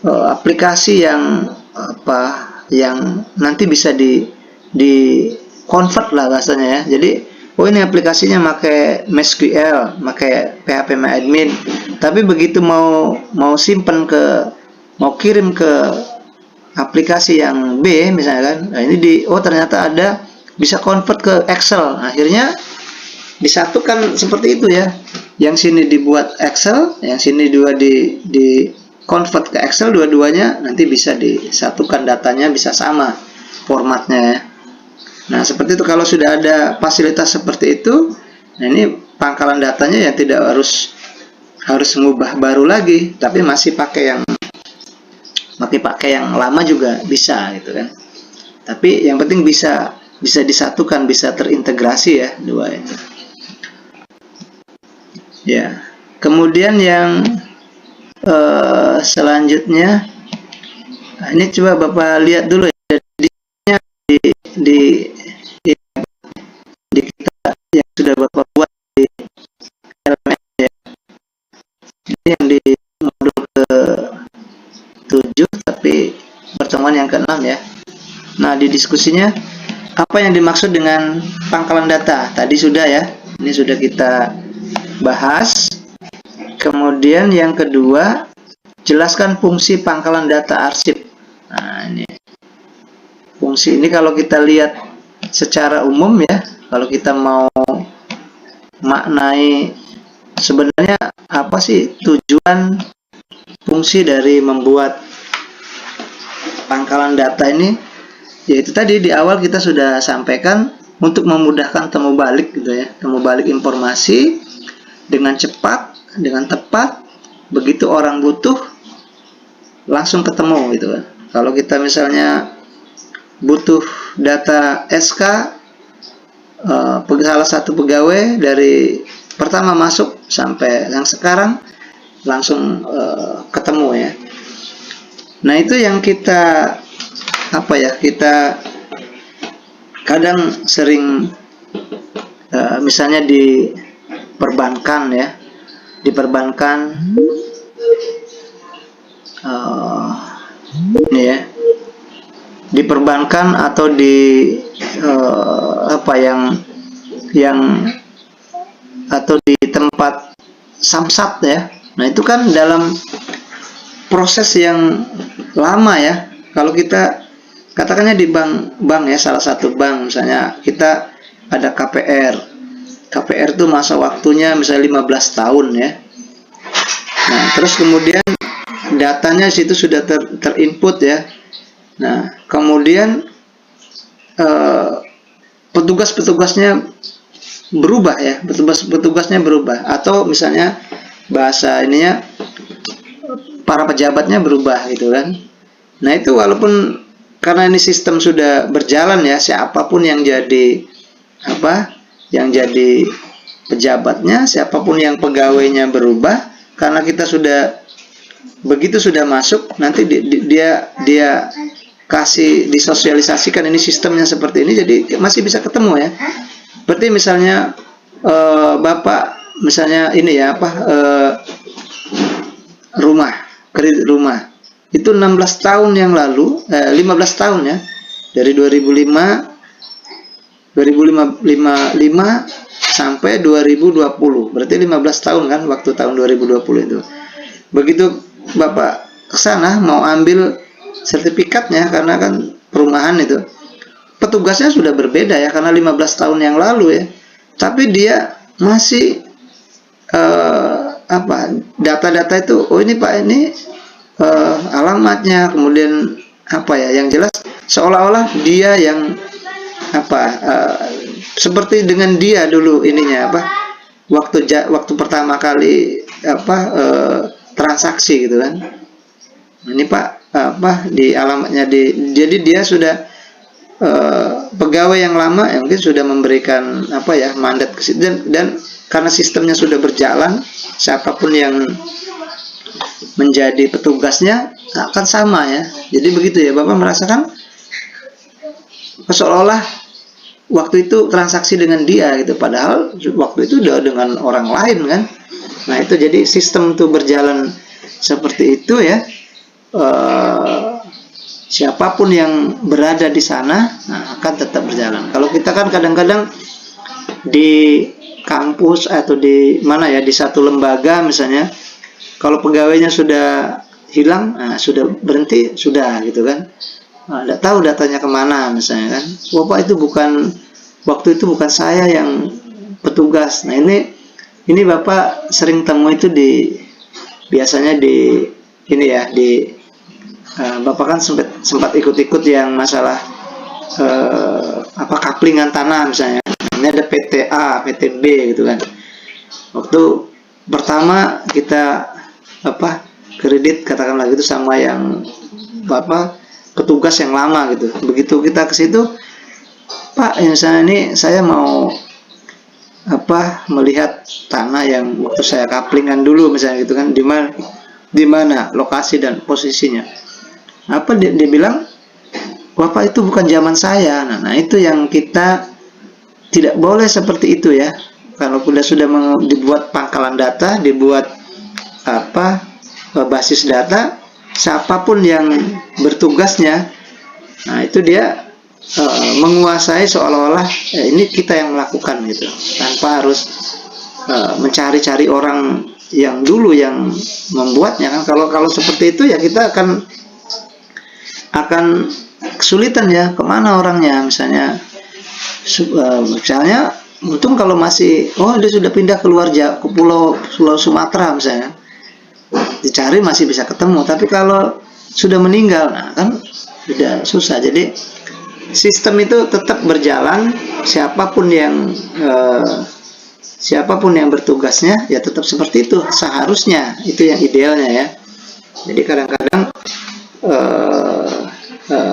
aplikasi yang nanti bisa di convert lah bahasanya ya. Jadi ini aplikasinya pakai MySQL, pakai PHP MyAdmin, tapi begitu mau simpen mau kirim ke aplikasi yang B misalnya kan, nah ini ternyata ada bisa convert ke Excel, akhirnya disatukan seperti itu ya. Yang sini dibuat Excel, yang sini di convert ke Excel, dua-duanya nanti bisa disatukan, datanya bisa sama formatnya ya. Nah seperti itu, kalau sudah ada fasilitas seperti itu, nah ini pangkalan datanya ya tidak harus mengubah baru lagi, tapi masih pakai yang lama juga bisa gitu kan. Tapi yang penting bisa disatukan, bisa terintegrasi ya dua itu. Ya, kemudian yang selanjutnya, nah ini coba Bapak lihat dulu ya, di kita yang sudah Bapak buat di LMS ya. Ini yang di modul ke-7 tapi pertemuan yang ke-6 ya. Nah, di diskusinya apa yang dimaksud dengan pangkalan data? Tadi sudah ya. Ini sudah kita bahas. Kemudian yang kedua, jelaskan fungsi pangkalan data arsip. Nah, ini fungsi ini kalau kita lihat secara umum ya, kalau kita mau maknai sebenarnya apa sih tujuan fungsi dari membuat pangkalan data ini, yaitu tadi di awal kita sudah sampaikan untuk memudahkan temu balik gitu ya, temu balik informasi dengan cepat, dengan tepat, begitu orang butuh langsung ketemu gitu kan. Kalau kita misalnya butuh data SK salah satu pegawai dari pertama masuk sampai yang sekarang langsung ketemu ya. Nah itu yang kita kita kadang sering misalnya di perbankan ya, di perbankan ini ya, di perbankan atau di atau di tempat samsat ya. Nah itu kan dalam proses yang lama ya. Kalau kita katakannya di bank ya, salah satu bank misalnya kita ada KPR. KPR itu masa waktunya misalnya 15 tahun ya. Nah, terus kemudian datanya situ sudah terinput ya. Nah, kemudian petugas-petugasnya berubah ya, petugasnya berubah, atau misalnya bahasa ininya para pejabatnya berubah gitu kan. Nah itu walaupun karena ini sistem sudah berjalan ya, siapapun yang jadi yang jadi pejabatnya, siapapun yang pegawainya berubah, karena kita sudah begitu sudah masuk, nanti dia kasih disosialisasikan ini sistemnya seperti ini, jadi masih bisa ketemu ya. Berarti misalnya Bapak misalnya ini ya rumah, kredit rumah itu 16 tahun yang lalu, 15 tahun ya, dari 2005 sampai 2020, berarti 15 tahun kan, waktu tahun 2020 itu. Begitu Bapak kesana mau ambil sertifikatnya, karena kan perumahan itu, petugasnya sudah berbeda ya, karena 15 tahun yang lalu ya, tapi dia masih data-data itu, oh ini Pak, ini alamatnya, kemudian yang jelas seolah-olah dia yang seperti dengan dia dulu ininya waktu pertama kali transaksi gitu kan. Ini Pak di alamatnya jadi dia sudah pegawai yang lama yang mungkin sudah memberikan mandat ke situ, dan karena sistemnya sudah berjalan, siapapun yang menjadi petugasnya akan sama ya. Jadi begitu ya, Bapak merasakan seolah-olah waktu itu transaksi dengan dia gitu, padahal waktu itu udah dengan orang lain kan. Nah itu jadi sistem itu berjalan seperti itu ya. Siapapun yang berada di sana akan tetap berjalan. Kalau kita kan kadang-kadang di kampus atau di mana ya, di satu lembaga misalnya, kalau pegawainya sudah hilang, sudah berhenti, sudah gitu kan, tidak tahu datanya kemana misalnya kan. Bapak itu waktu itu bukan saya yang petugas. Nah ini Bapak sering temu itu biasanya di ini ya, Bapak kan sempat ikut-ikut yang masalah kaplingan tanah misalnya. Ini ada PTA, PTB gitu kan. Waktu pertama kita kredit katakanlah gitu sama yang petugas yang lama gitu. Begitu kita ke situ, Pak, misalnya ini saya mau melihat tanah yang waktu saya kaplingan dulu misalnya gitu kan, di mana lokasi dan posisinya. Dia bilang, Bapak itu bukan zaman saya. Nah itu yang kita tidak boleh seperti itu ya. Kalau sudah dibuat pangkalan data, dibuat basis data, siapapun yang bertugasnya, nah itu dia menguasai seolah-olah ini kita yang melakukan gitu, tanpa harus mencari-cari orang yang dulu yang membuatnya kan. Kalau seperti itu ya kita akan kesulitan ya, kemana orangnya, misalnya misalnya untung kalau masih dia sudah pindah keluar ke pulau Sumatera misalnya, dicari masih bisa ketemu. Tapi kalau sudah meninggal, nah kan sudah susah. Jadi sistem itu tetap berjalan, siapapun yang bertugasnya ya tetap seperti itu seharusnya, itu yang idealnya ya. Jadi kadang-kadang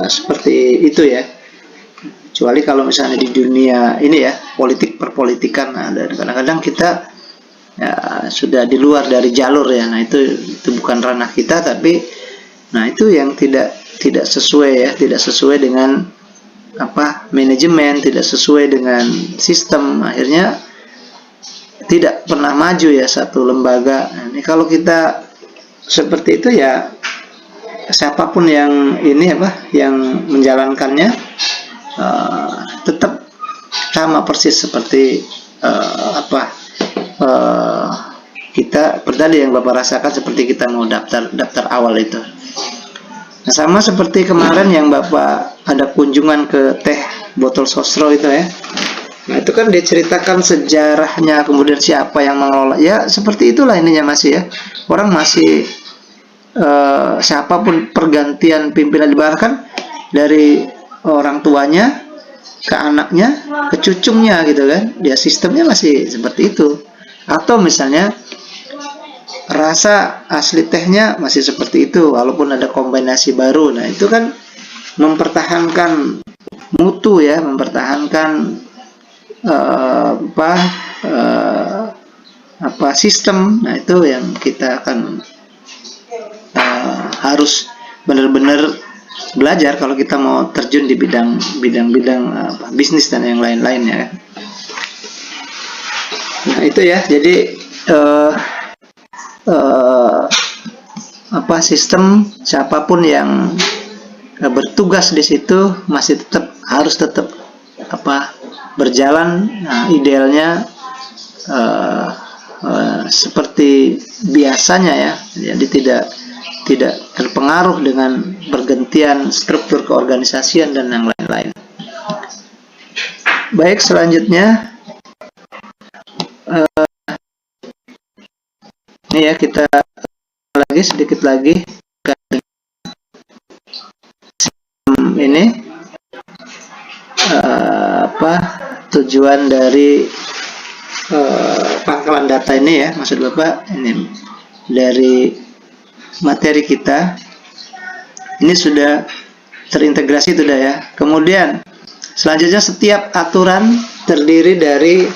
seperti itu ya. Kecuali kalau misalnya di dunia ini ya, politik perpolitikan, nah, dan kadang-kadang kita ya, sudah di luar dari jalur ya. Nah itu bukan ranah kita, tapi nah itu yang tidak sesuai ya, tidak sesuai dengan manajemen, tidak sesuai dengan sistem, akhirnya tidak pernah maju ya satu lembaga. Nah, ini kalau kita seperti itu ya, siapapun yang yang menjalankannya tetap sama persis seperti kita tadi yang Bapak rasakan, seperti kita mau daftar awal itu. Nah, sama seperti kemarin yang Bapak ada kunjungan ke teh botol sosro itu ya. Nah itu kan diceritakan sejarahnya, kemudian siapa yang mengelola. Ya seperti itulah ininya masih ya. Orang masih siapapun pergantian pimpinan, bahkan dari orang tuanya ke anaknya ke cucunya gitu kan, dia sistemnya masih seperti itu. Atau misalnya rasa asli tehnya masih seperti itu walaupun ada kombinasi baru. Nah itu kan mempertahankan mutu ya, mempertahankan sistem. Nah itu yang kita akan harus benar-benar belajar kalau kita mau terjun di bidang bisnis dan yang lain-lainnya. Nah itu ya, jadi sistem, siapapun yang bertugas di situ masih harus tetap berjalan. Nah, idealnya seperti biasanya ya, jadi tidak terpengaruh dengan bergantian struktur keorganisasian dan yang lain-lain. Baik, selanjutnya ini ya, kita sedikit lagi ini tujuan dari pangkalan data ini ya, maksud Bapak ini dari materi kita ini sudah terintegrasi sudah ya. Kemudian selanjutnya setiap aturan terdiri dari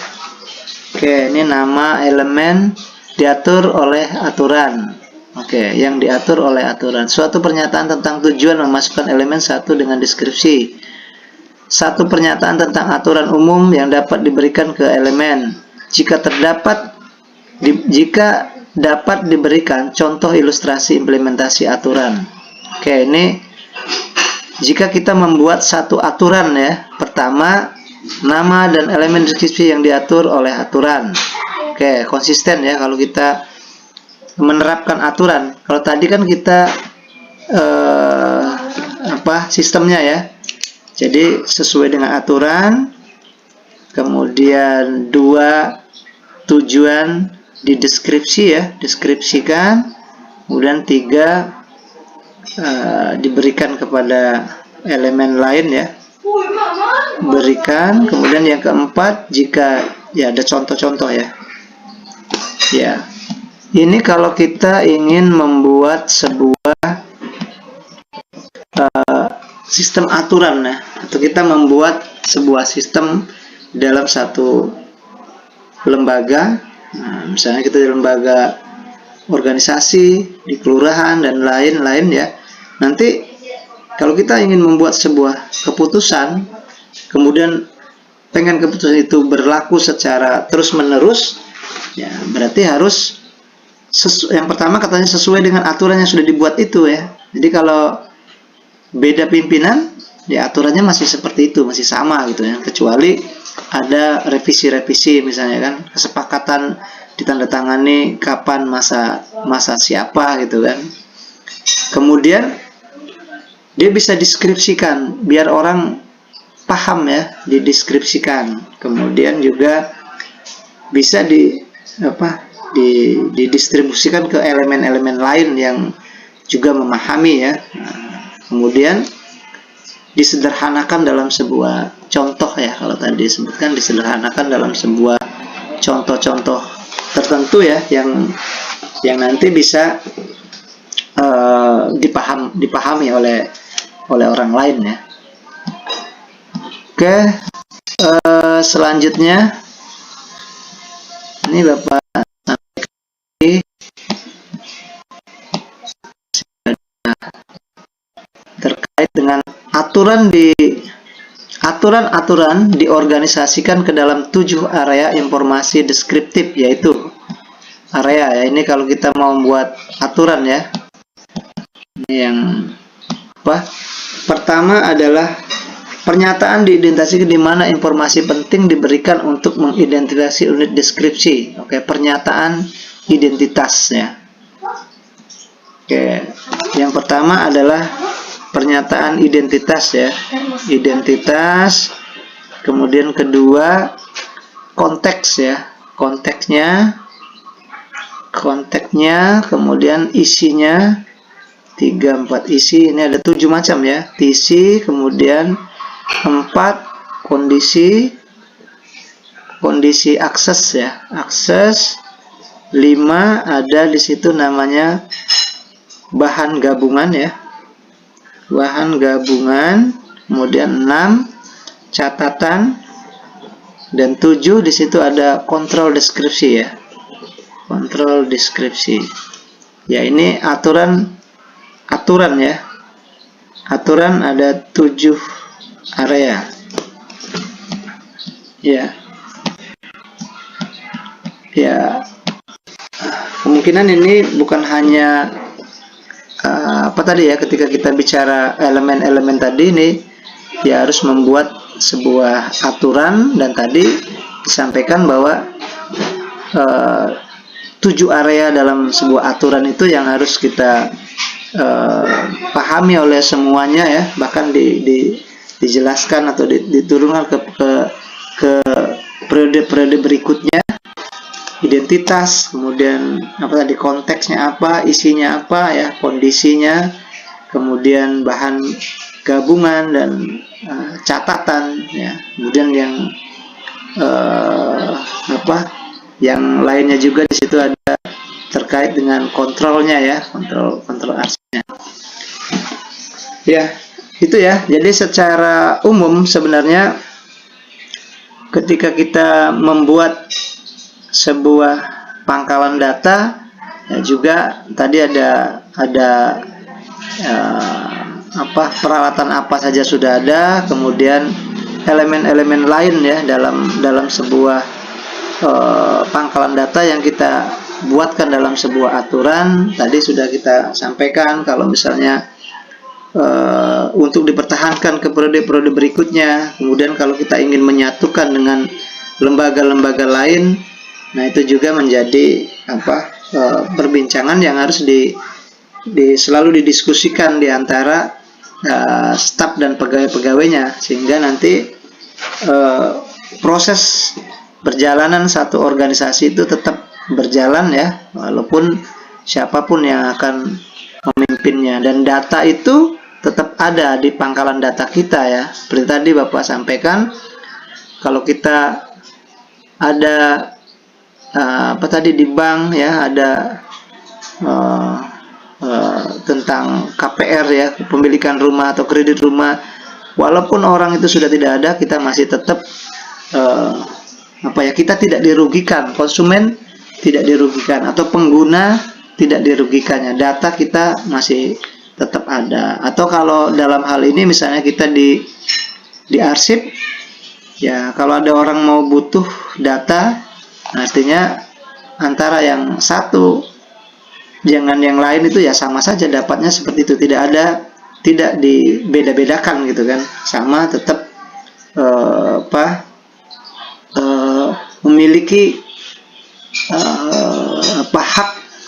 ini nama elemen diatur oleh aturan. Yang diatur oleh aturan. Suatu pernyataan tentang tujuan memasukkan elemen satu dengan deskripsi. Satu pernyataan tentang aturan umum yang dapat diberikan ke elemen. Jika dapat diberikan contoh ilustrasi implementasi aturan. Ini jika kita membuat satu aturan ya, pertama nama dan elemen deskripsi yang diatur oleh aturan. Konsisten ya kalau kita menerapkan aturan. Kalau tadi kan kita sistemnya ya. Jadi sesuai dengan aturan. Kemudian 2, tujuan dideskripsi ya, deskripsikan. Kemudian 3, diberikan kepada elemen lain ya, berikan. Kemudian yang keempat, jika ya ada contoh-contoh ya. Ini kalau kita ingin membuat sebuah sistem aturan ya, atau kita membuat sebuah sistem dalam satu lembaga. Nah, misalnya kita di lembaga organisasi, di kelurahan dan lain-lain ya. Nanti kalau kita ingin membuat sebuah keputusan, kemudian pengen keputusan itu berlaku secara terus-menerus, ya berarti harus yang pertama katanya sesuai dengan aturan yang sudah dibuat itu ya. Jadi kalau beda pimpinan, ya aturannya masih seperti itu, masih sama gitu ya. Kecuali ada revisi-revisi misalnya kan, kesepakatan ditandatangani kapan masa siapa gitu kan. Kemudian dia bisa deskripsikan biar orang paham ya, dideskripsikan. Kemudian juga bisa didistribusikan ke elemen-elemen lain yang juga memahami ya. Kemudian disederhanakan dalam sebuah contoh ya, kalau tadi disebutkan disederhanakan dalam sebuah contoh-contoh tertentu ya, yang nanti bisa dipahami oleh orang lain ya. Oke, selanjutnya ini Bapak terkait dengan aturan diorganisasikan ke dalam 7 area informasi deskriptif, yaitu area ya. Ini kalau kita mau membuat aturan ya. Ini yang pertama adalah pernyataan diidentifikasi di mana informasi penting diberikan untuk mengidentifikasi unit deskripsi. Oke, pernyataan identitasnya. Oke, yang pertama adalah pernyataan identitas ya, identitas. Kemudian kedua, konteks ya, konteksnya, kemudian isinya, 3-4 isi. Ini ada 7 macam ya, isi. Kemudian 4 kondisi akses ya, akses. 5 ada di situ namanya bahan gabungan ya, bahan gabungan. Kemudian 6 catatan, dan 7 di situ ada kontrol deskripsi ya, kontrol deskripsi ya. Ini aturan ya, aturan ada 7 area ya. Kemungkinan ini bukan hanya ketika kita bicara elemen-elemen tadi, ini ya harus membuat sebuah aturan, dan tadi disampaikan bahwa 7 area dalam sebuah aturan itu yang harus kita pahami oleh semuanya ya, bahkan dijelaskan atau diturunkan ke periode-periode berikutnya. Identitas, kemudian konteksnya apa, isinya apa ya, kondisinya, kemudian bahan gabungan dan catatan ya. Kemudian yang lainnya juga di situ ada terkait dengan kontrolnya ya, kontrol arsipnya. Ya, itu ya. Jadi secara umum sebenarnya ketika kita membuat sebuah pangkalan data ya, juga tadi ada peralatan apa saja sudah ada, kemudian elemen-elemen lain ya dalam sebuah pangkalan data yang kita buatkan dalam sebuah aturan. Tadi sudah kita sampaikan kalau misalnya untuk dipertahankan ke periode-periode berikutnya. Kemudian kalau kita ingin menyatukan dengan lembaga-lembaga lain, nah itu juga menjadi perbincangan yang harus selalu didiskusikan di antara staf dan pegawai-pegawainya, sehingga nanti proses perjalanan satu organisasi itu tetap berjalan ya, walaupun siapapun yang akan memimpinnya. Dan data itu tetap ada di pangkalan data kita ya. Seperti tadi Bapak sampaikan, kalau kita ada di bank ya, ada tentang KPR ya, kepemilikan rumah atau kredit rumah, walaupun orang itu sudah tidak ada, kita masih tetap kita tidak dirugikan, konsumen tidak dirugikan, atau pengguna tidak dirugikannya, data kita masih tetap ada. Atau kalau dalam hal ini misalnya kita di arsip ya, kalau ada orang mau butuh data, artinya antara yang satu dengan yang lain itu ya sama saja dapatnya seperti itu, tidak dibeda-bedakan gitu kan, sama tetap memiliki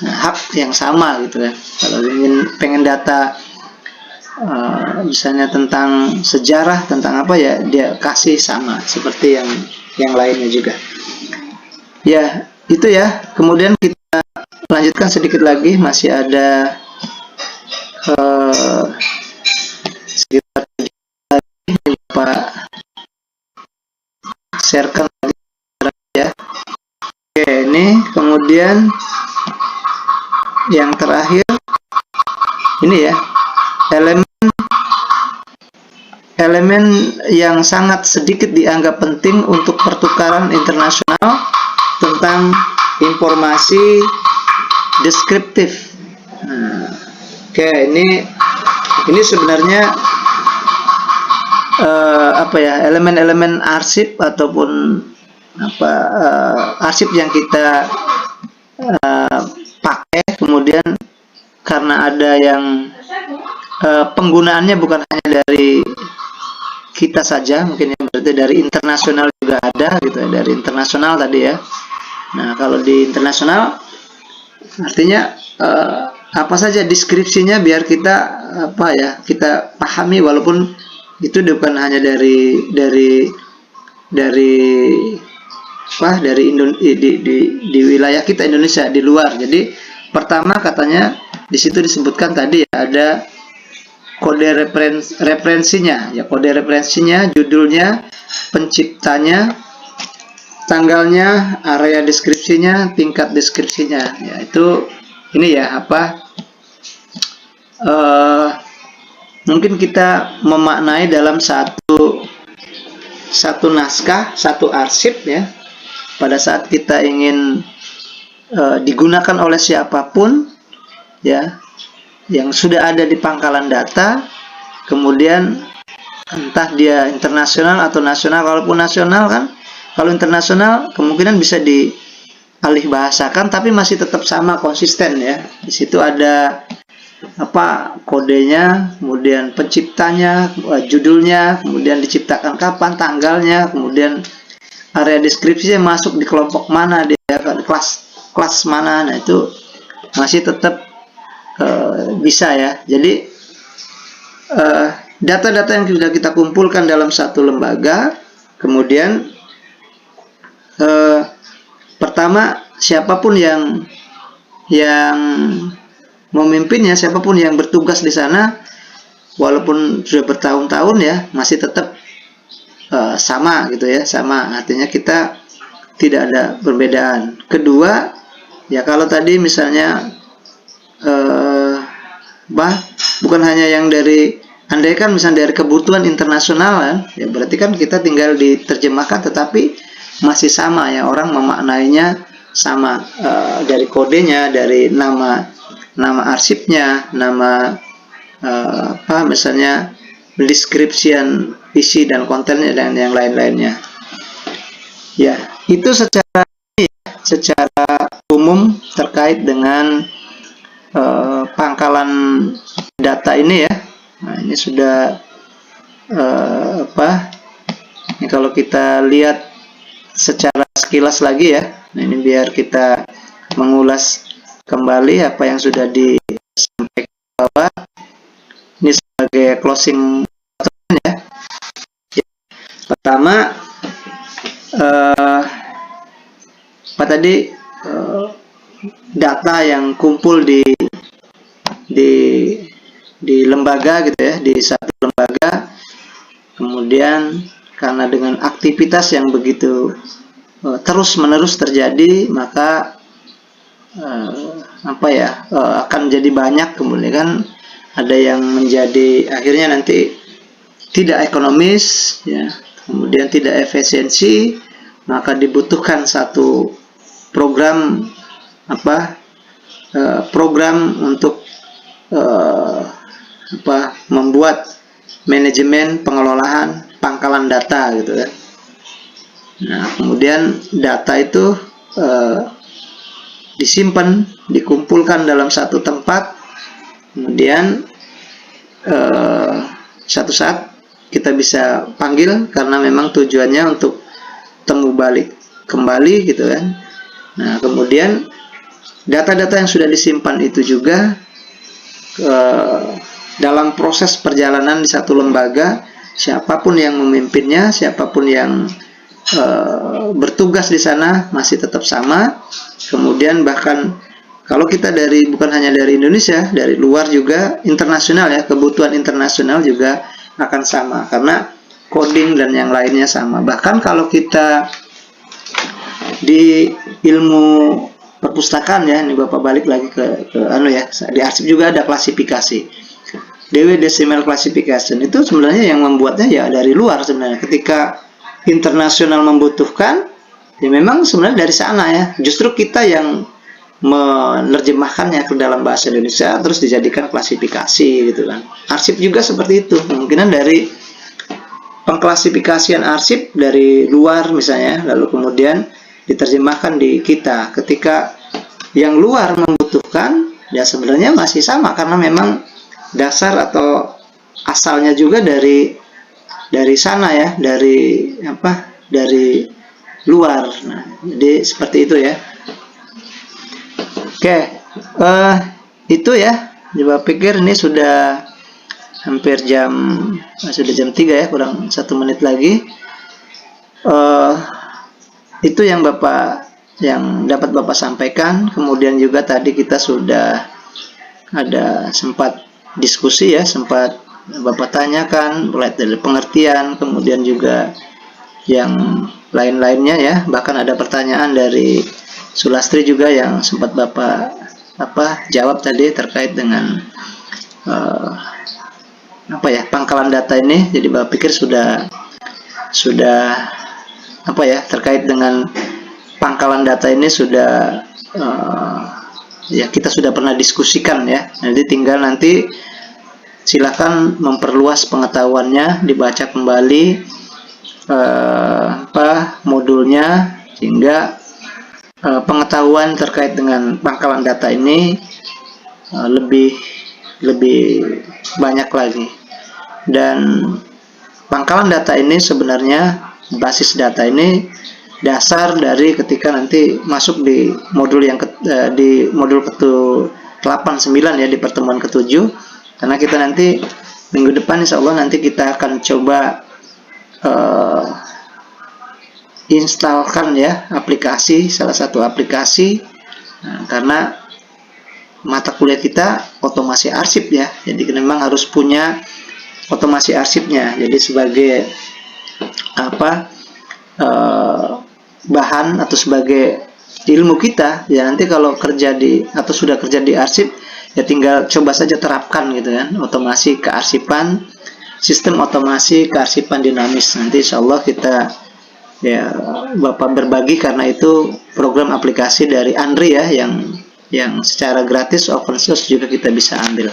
hak yang sama gitu ya. Kalau pengen data misalnya tentang sejarah, tentang apa ya, dia kasih sama seperti yang lainnya juga. Ya, itu ya. Kemudian kita lanjutkan sedikit lagi, masih ada sekitar lagi Pak sharekan lagi ya. Oke, ini kemudian yang terakhir ini ya, elemen yang sangat sedikit dianggap penting untuk pertukaran internasional tentang informasi deskriptif. Oke, ini sebenarnya apa ya, elemen-elemen arsip ataupun apa, arsip yang kita pakai, kemudian karena ada yang penggunaannya bukan hanya dari kita saja, mungkin yang berarti dari internasional juga ada gitu ya, dari internasional tadi ya. Nah, kalau di internasional artinya apa saja deskripsinya biar kita apa ya, kita pahami, walaupun itu bukan hanya dari di wilayah kita Indonesia, di luar. Jadi pertama katanya di situ disebutkan tadi ya, ada kode referensinya ya, kode referensinya, judulnya, penciptanya, tanggalnya, area deskripsinya, tingkat deskripsinya ya. Itu ini ya apa, mungkin kita memaknai dalam satu naskah, satu arsip ya, pada saat kita ingin digunakan oleh siapapun ya, yang sudah ada di pangkalan data, kemudian entah dia internasional atau nasional. Kalaupun nasional kan, kalau internasional kemungkinan bisa dialih bahasakan, tapi masih tetap sama, konsisten ya. Di situ ada apa, kodenya, kemudian penciptanya, judulnya, kemudian diciptakan kapan, tanggalnya, kemudian area deskripsinya masuk di kelompok mana, dia kelas mana. Nah, itu masih tetap bisa ya. Jadi data-data yang sudah kita kumpulkan dalam satu lembaga, kemudian pertama siapapun yang memimpinnya, siapapun yang bertugas di sana, walaupun sudah bertahun-tahun ya, masih tetap sama gitu ya, sama, artinya kita tidak ada perbedaan. Kedua ya, kalau tadi misalnya bukan hanya yang dari, andai kan misalnya dari kebutuhan internasional kan, ya berarti kan kita tinggal diterjemahkan, tetapi masih sama ya, orang memaknainya sama, dari kodenya, dari nama arsipnya, nama apa misalnya deskripsian isi dan kontennya dan yang lain-lainnya. Ya, itu secara umum terkait dengan pangkalan data ini ya. Nah, ini sudah apa? Ini kalau kita lihat secara sekilas lagi ya. Nah, ini biar kita mengulas kembali apa yang sudah disampaikan bahwa ini sebagai closing ya. Pertama apa tadi, data yang kumpul di lembaga gitu ya, di satu lembaga, kemudian karena dengan aktivitas yang begitu terus-menerus terjadi, maka apa ya, akan jadi banyak, kemudian kan ada yang menjadi akhirnya nanti tidak ekonomis ya, kemudian tidak efisiensi, maka dibutuhkan satu program apa, program untuk apa, membuat manajemen pengelolaan pangkalan data gitu kan. Nah, kemudian data itu disimpan, dikumpulkan dalam satu tempat, kemudian satu saat kita bisa panggil karena memang tujuannya untuk temu balik kembali gitu kan. Nah, kemudian data-data yang sudah disimpan itu juga dalam proses perjalanan di satu lembaga, siapapun yang memimpinnya, siapapun yang bertugas di sana masih tetap sama. Kemudian bahkan kalau kita bukan hanya dari Indonesia, dari luar juga internasional ya, kebutuhan internasional juga akan sama karena coding dan yang lainnya sama. Bahkan kalau kita di ilmu perpustakaan ya, ini Bapak balik lagi ke di arsip juga ada klasifikasi. Dewey Decimal Classification itu sebenarnya yang membuatnya ya dari luar sebenarnya. Ketika internasional membutuhkan, ya memang sebenarnya dari sana ya. Justru kita yang menerjemahkannya ke dalam bahasa Indonesia terus dijadikan klasifikasi gitu kan. Arsip juga seperti itu. Kemungkinan dari pengklasifikasian arsip dari luar misalnya, lalu kemudian diterjemahkan di kita. Ketika yang luar membutuhkan, ya sebenarnya masih sama karena memang dasar atau asalnya juga dari sana ya, dari luar. Nah, jadi seperti itu ya. Oke, itu ya. Coba pikir ini sudah hampir sudah jam 3 ya, kurang 1 menit lagi. Itu yang dapat Bapak sampaikan. Kemudian juga tadi kita sudah ada sempat diskusi ya, sempat Bapak tanyakan mulai dari pengertian, kemudian juga yang lain-lainnya ya. Bahkan ada pertanyaan dari Sulastri juga yang sempat Bapak jawab tadi terkait dengan pangkalan data ini. Jadi Bapak pikir sudah terkait dengan pangkalan data ini sudah ya kita sudah pernah diskusikan ya. Jadi tinggal nanti silakan memperluas pengetahuannya, dibaca kembali modulnya sehingga pengetahuan terkait dengan pangkalan data ini lebih banyak lagi. Dan pangkalan data ini sebenarnya, basis data ini dasar dari ketika nanti masuk di modul di modul ke-8 9 ya, di pertemuan ke-7. Karena kita nanti minggu depan insya Allah nanti kita akan coba instalkan ya salah satu aplikasi. Nah, karena mata kuliah kita otomasi arsip ya, jadi memang harus punya otomasi arsipnya. Jadi sebagai bahan atau sebagai ilmu kita ya, nanti kalau sudah kerja di arsip ya tinggal coba saja terapkan gitu kan, otomasi kearsipan, sistem otomasi kearsipan dinamis. Nanti insya Allah kita ya Bapak berbagi, karena itu program aplikasi dari Andri ya, yang secara gratis open source juga kita bisa ambil.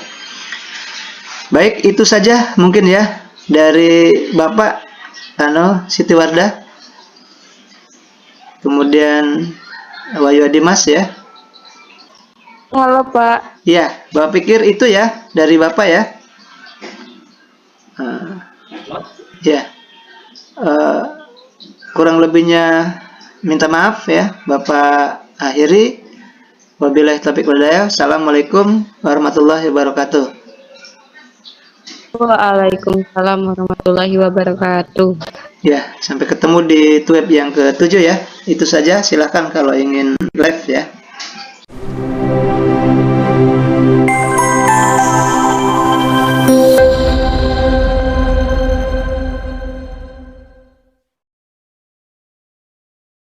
Baik, itu saja mungkin ya dari Bapak Siti Wardah, kemudian Wahyu Adimas ya. Halo Pak. Ya, Bapak pikir itu ya dari Bapak ya. Ya. Kurang lebihnya minta maaf ya, Bapak akhiri. Wabillahi taufiq wal hidayah. Assalamualaikum warahmatullahi wabarakatuh. Waalaikumsalam warahmatullahi wabarakatuh. Ya, sampai ketemu di web yang ke-7 ya. Itu saja, silakan kalau ingin live ya.